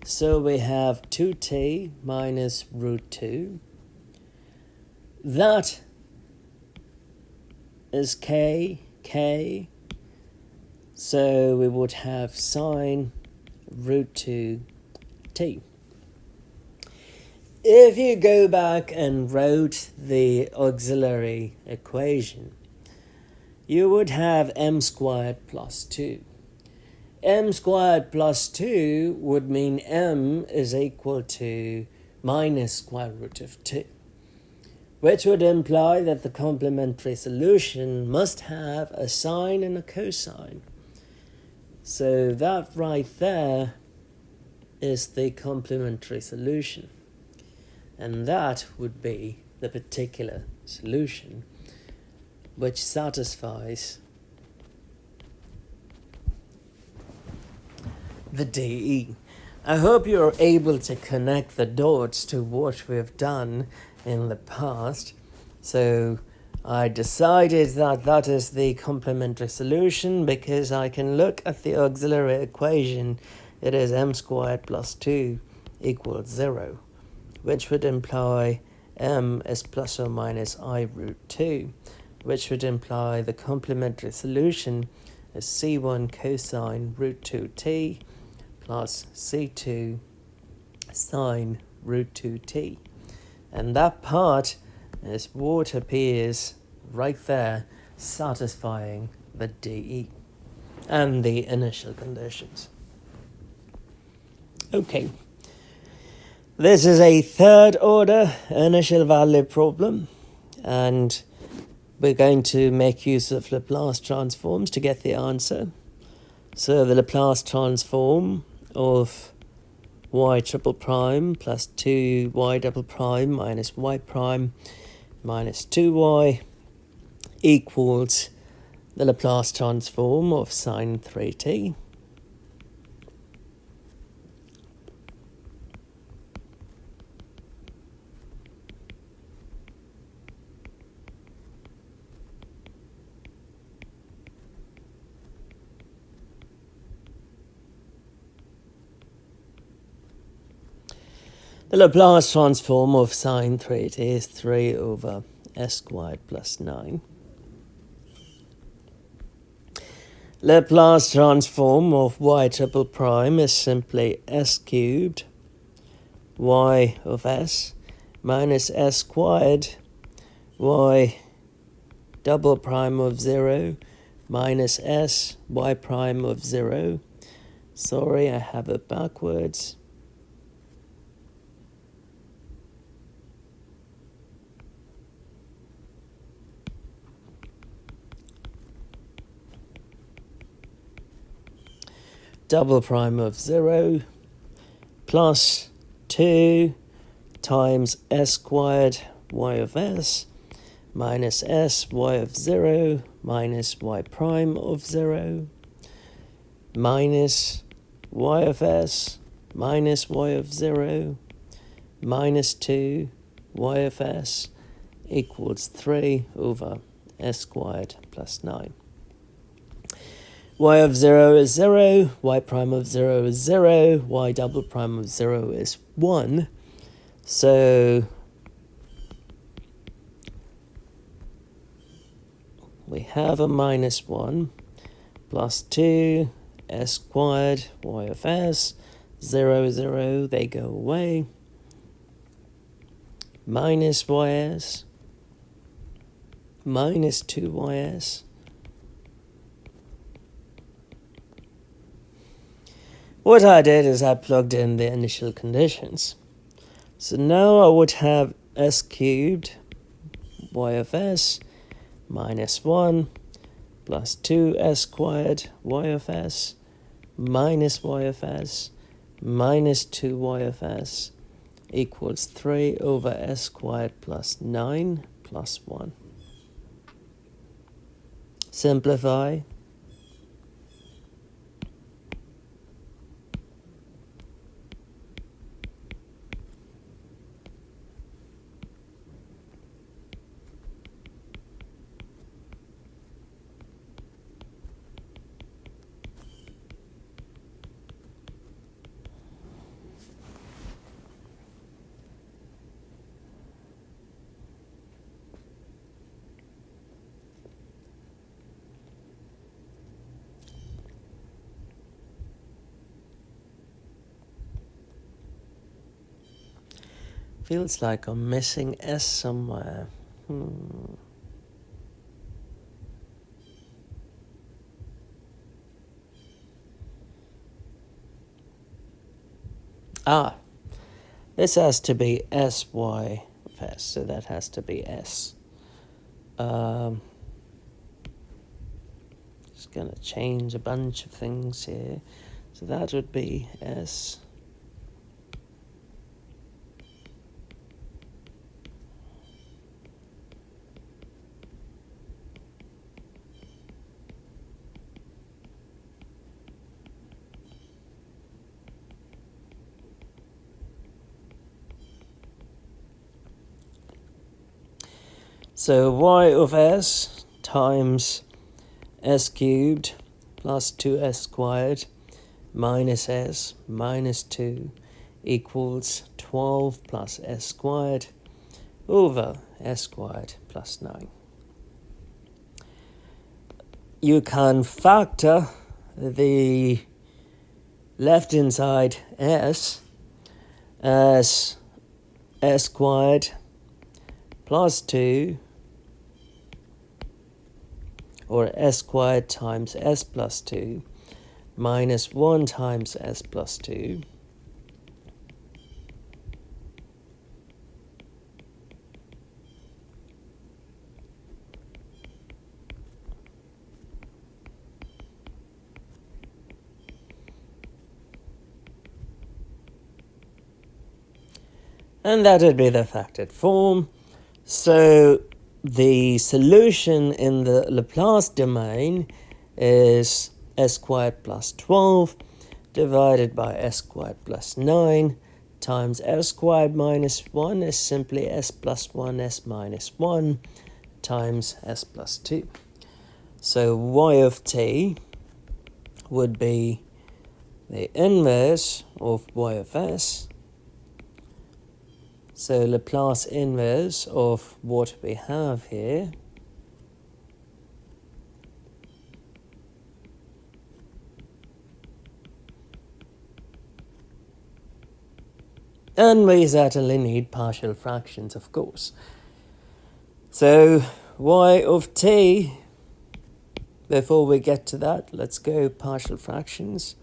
S1: So we have 2t minus root 2. That is k. So we would have sine root 2t. If you go back and wrote the auxiliary equation, you would have m squared plus 2. M squared plus 2 would mean m is equal to minus square root of 2, which would imply that the complementary solution must have a sine and a cosine. So that right there is the complementary solution. And that would be the particular solution which satisfies the DE. I hope you're able to connect the dots to what we've done in the past. So I decided that that is the complementary solution because I can look at the auxiliary equation. It is m squared plus 2 equals 0, which would imply m is plus or minus I root 2, which would imply the complementary solution is c1 cosine root 2t plus c2 sine root 2t. And that part is what appears right there, satisfying the DE and the initial conditions. Okay. This is a third order initial value problem, and we're going to make use of Laplace transforms to get the answer. So the Laplace transform of y triple prime plus 2y double prime minus y prime minus 2y equals the Laplace transform of sine 3t. The Laplace transform of sine 3t is 3 over s squared plus 9. Laplace transform of y triple prime is simply s cubed y of s minus s squared y double prime of 0 minus s y prime of 0. Sorry, I have it backwards. double prime of 0 plus 2 times s squared y of s minus s y of 0 minus y prime of 0 minus y of s minus y of 0 minus 2 y of s equals 3 over s squared plus 9. Y of 0 is 0, y prime of 0 is 0, y double prime of 0 is 1. So we have a minus 1 plus 2 s squared y of s, 0, 0, they go away, minus ys, minus 2ys, what I did is I plugged in the initial conditions. So now I would have s cubed y of s minus 1 plus 2s squared y of s minus y of s minus 2y of s equals 3 over s squared plus 9 plus 1. Simplify. Feels like I'm missing s somewhere. This has to be sy of s, so that has to be s. Just going to change a bunch of things here. So that would be s. So y of s times s cubed plus 2s squared minus s minus 2 equals 12 plus s squared over s squared plus 9. You can factor the left-hand side s as s squared plus 2 or s squared times s plus 2 minus 1 times s plus 2 and that would be the factored form. So the solution in the Laplace domain is s squared plus 12 divided by s squared plus 9 times s squared minus 1 is simply s plus 1 s minus 1 times s plus 2. So y of t would be the inverse of y of s. So Laplace inverse of what we have here and we certainly need partial fractions, of course. So y of t, before we get to that, let's go partial fractions.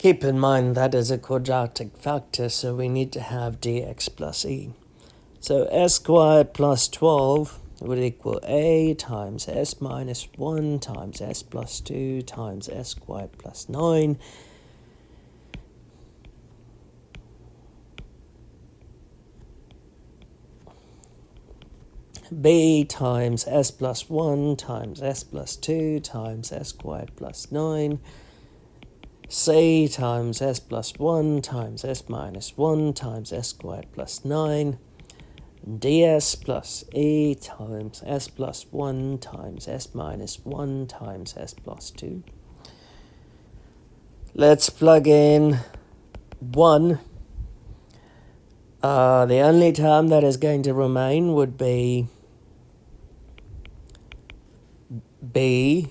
S1: Keep in mind that is a quadratic factor, so we need to have dx plus e. So s squared plus 12 would equal a times s minus 1 times s plus 2 times s squared plus 9. B times s plus 1 times s plus 2 times s squared plus 9. C times s plus 1 times s minus 1 times s squared plus 9. ds plus e times s plus 1 times s minus 1 times s plus 2. Let's plug in 1. The only term that is going to remain would be b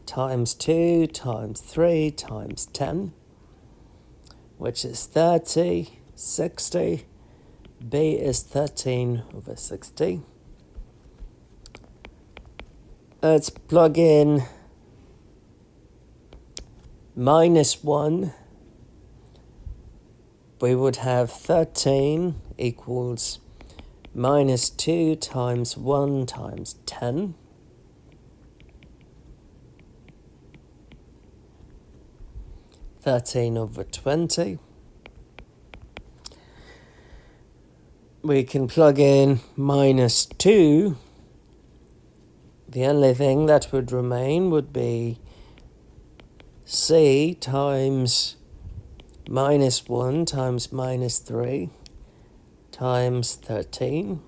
S1: times 2 times 3 times 10, which is 30, 60. B is 13 over 60. Let's plug in minus 1. We would have 13 equals minus 2 times 1 times 10. over 20. We can plug in minus 2. The only thing that would remain would be c times minus 1 times minus 3 times 13.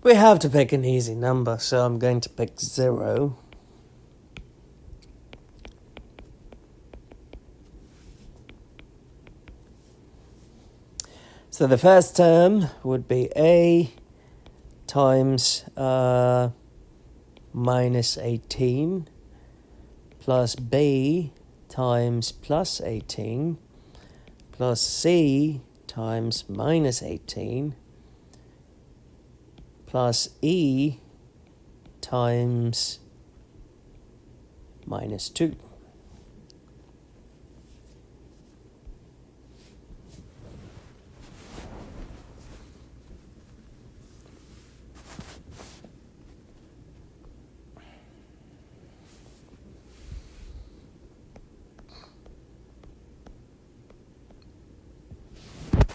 S1: We have to pick an easy number, so I'm going to pick 0. So the first term would be a times minus 18 plus b times plus 18 plus c times minus 18 plus e times minus 2.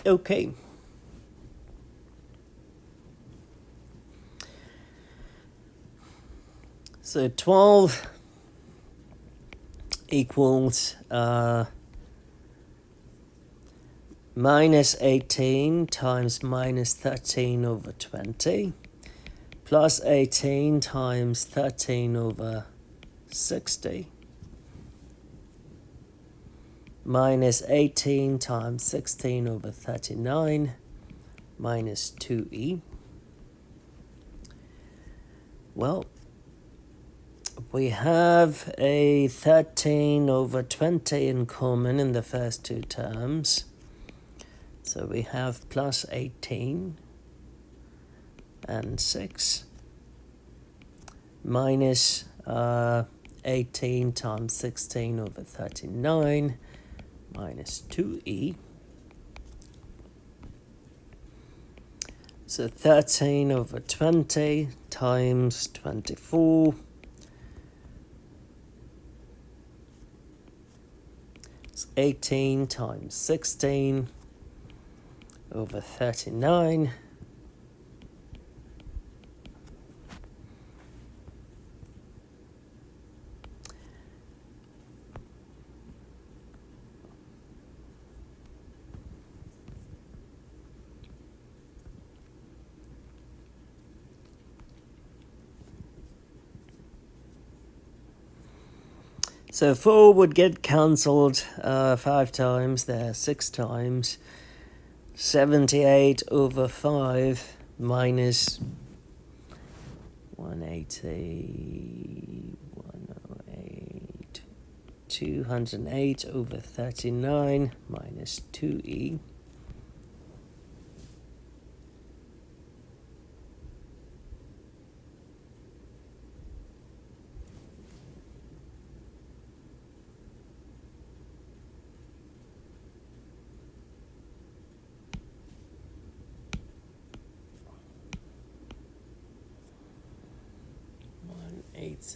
S1: Okay. So 12 equals minus 18 times minus 13 over 20 plus 18 times 13 over 60 minus 18 times 16 over 39 minus 2e. Well, we have a 13 over 20 in common in the first two terms. So we have plus 18 and 6 minus 18 times 16 over 39 minus 2e. So 13 over 20 times 24 . It's 18 times 16 over 39 . So 4 would get cancelled 5 times there, 6 times. 78 over 5 minus 180, 108, 208 over 39 minus 2e.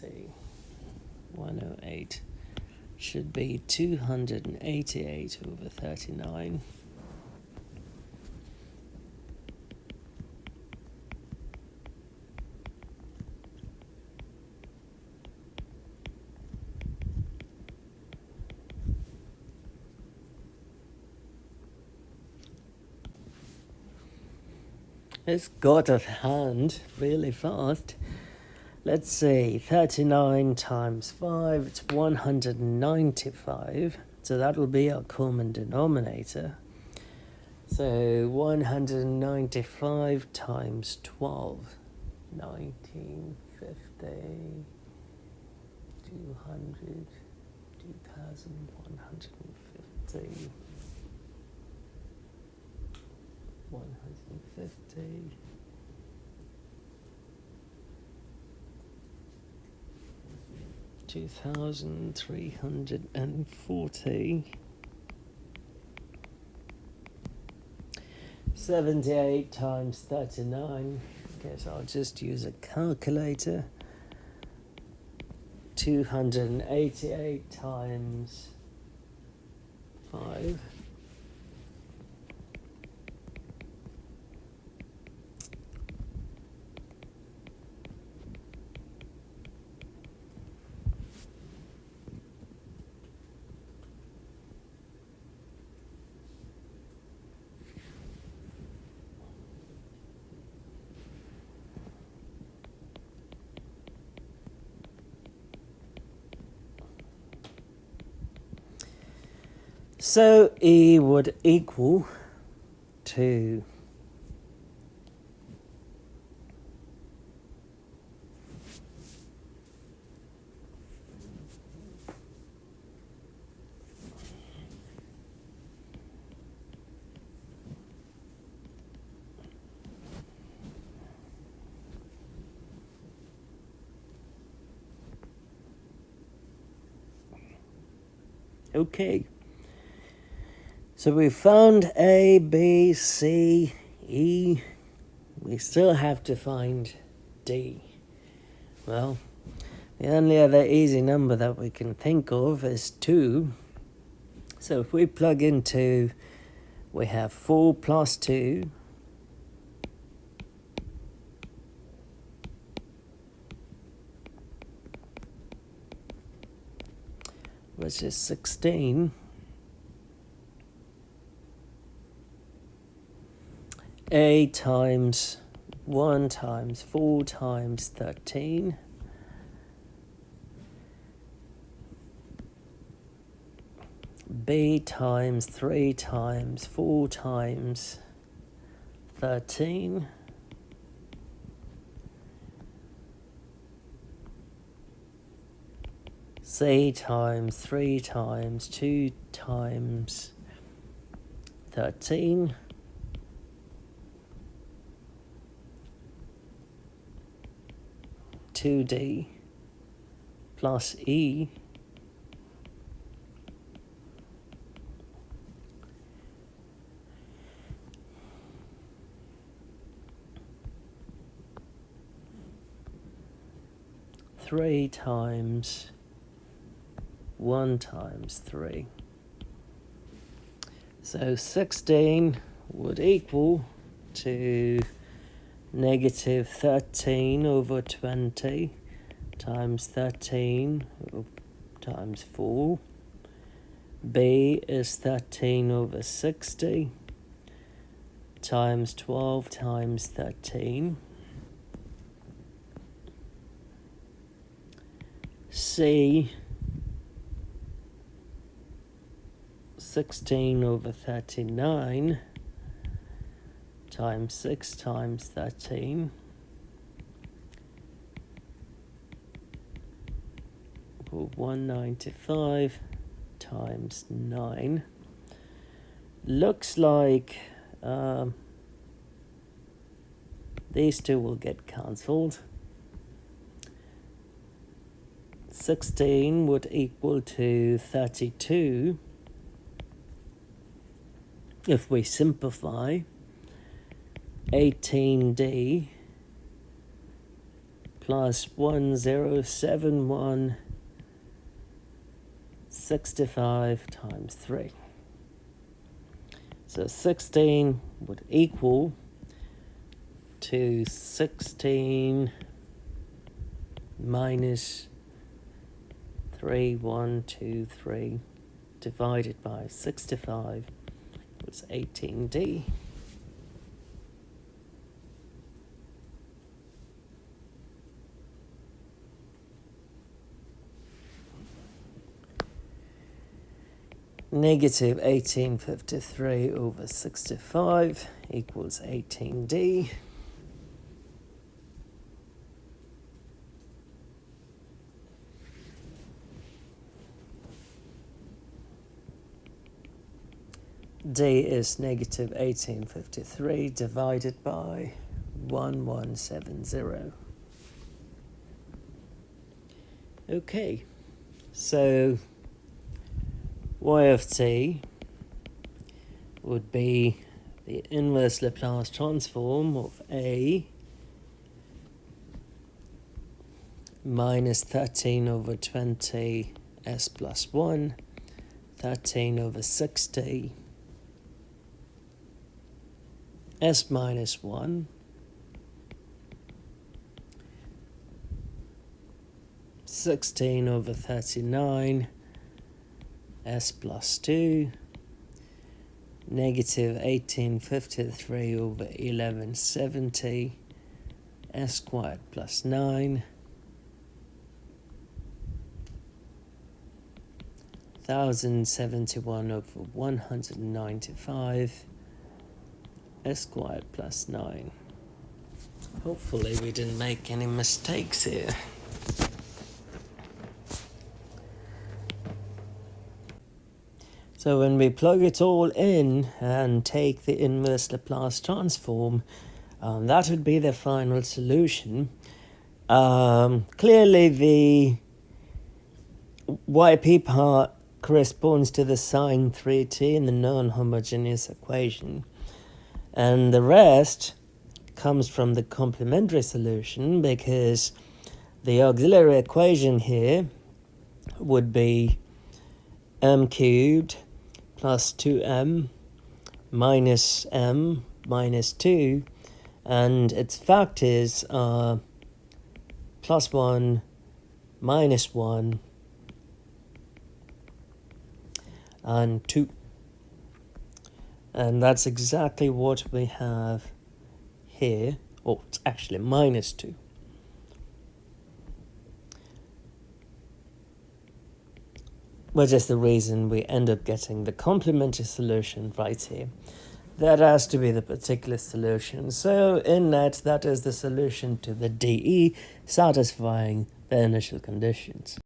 S1: see. 108 should be 288 over 39. It's got a hand really fast. Let's see, 39 times 5, it's 195. So that'll be our common denominator. So 195 times 12, 1950, 200, 2150. 150, 2340, 78 times 39. Guess I'll just use a calculator. 288 times 5. So E would equal to okay. So we found A, B, C, E. We still have to find D. Well, the only other easy number that we can think of is 2. So if we plug in 2, we have 4 plus 2. Which is 16. A times 1 times 4 times 13. B times 3 times 4 times 13. C times 3 times 2 times 13. D plus E three times 1 times 3. So 16 would equal to negative 13 over 20 times 13 times 4. B is 13 over 60 times 12 times 13. C 16 over 39 times 6 times 13. Or 195 times 9. Looks like these two will get cancelled. 16 would equal to 32 if we simplify. 18D plus 107165 times 3. So 16 would equal to 16 minus 3123 divided by 65 was 18D. Negative 1853 over 65 equals 18D. D is negative 1853 divided by 1170. Okay, so y of t would be the inverse Laplace transform of A minus 13 over 20 s plus 1, 13 over 60 s minus 1, 16 over 39 s plus 2, negative 1853 over 1170 s squared plus 9, 1071 over 195 s squared plus 9. Hopefully we didn't make any mistakes here. So when we plug it all in and take the inverse Laplace transform, that would be the final solution. Clearly the YP part corresponds to the sine 3t in the non-homogeneous equation. And the rest comes from the complementary solution, because the auxiliary equation here would be m cubed plus 2m minus m minus 2, and its factors are plus 1, minus 1, and 2. And that's exactly what we have here. Oh, it's actually minus 2. Which is the reason we end up getting the complementary solution right here. That has to be the particular solution. So in that is the solution to the DE satisfying the initial conditions.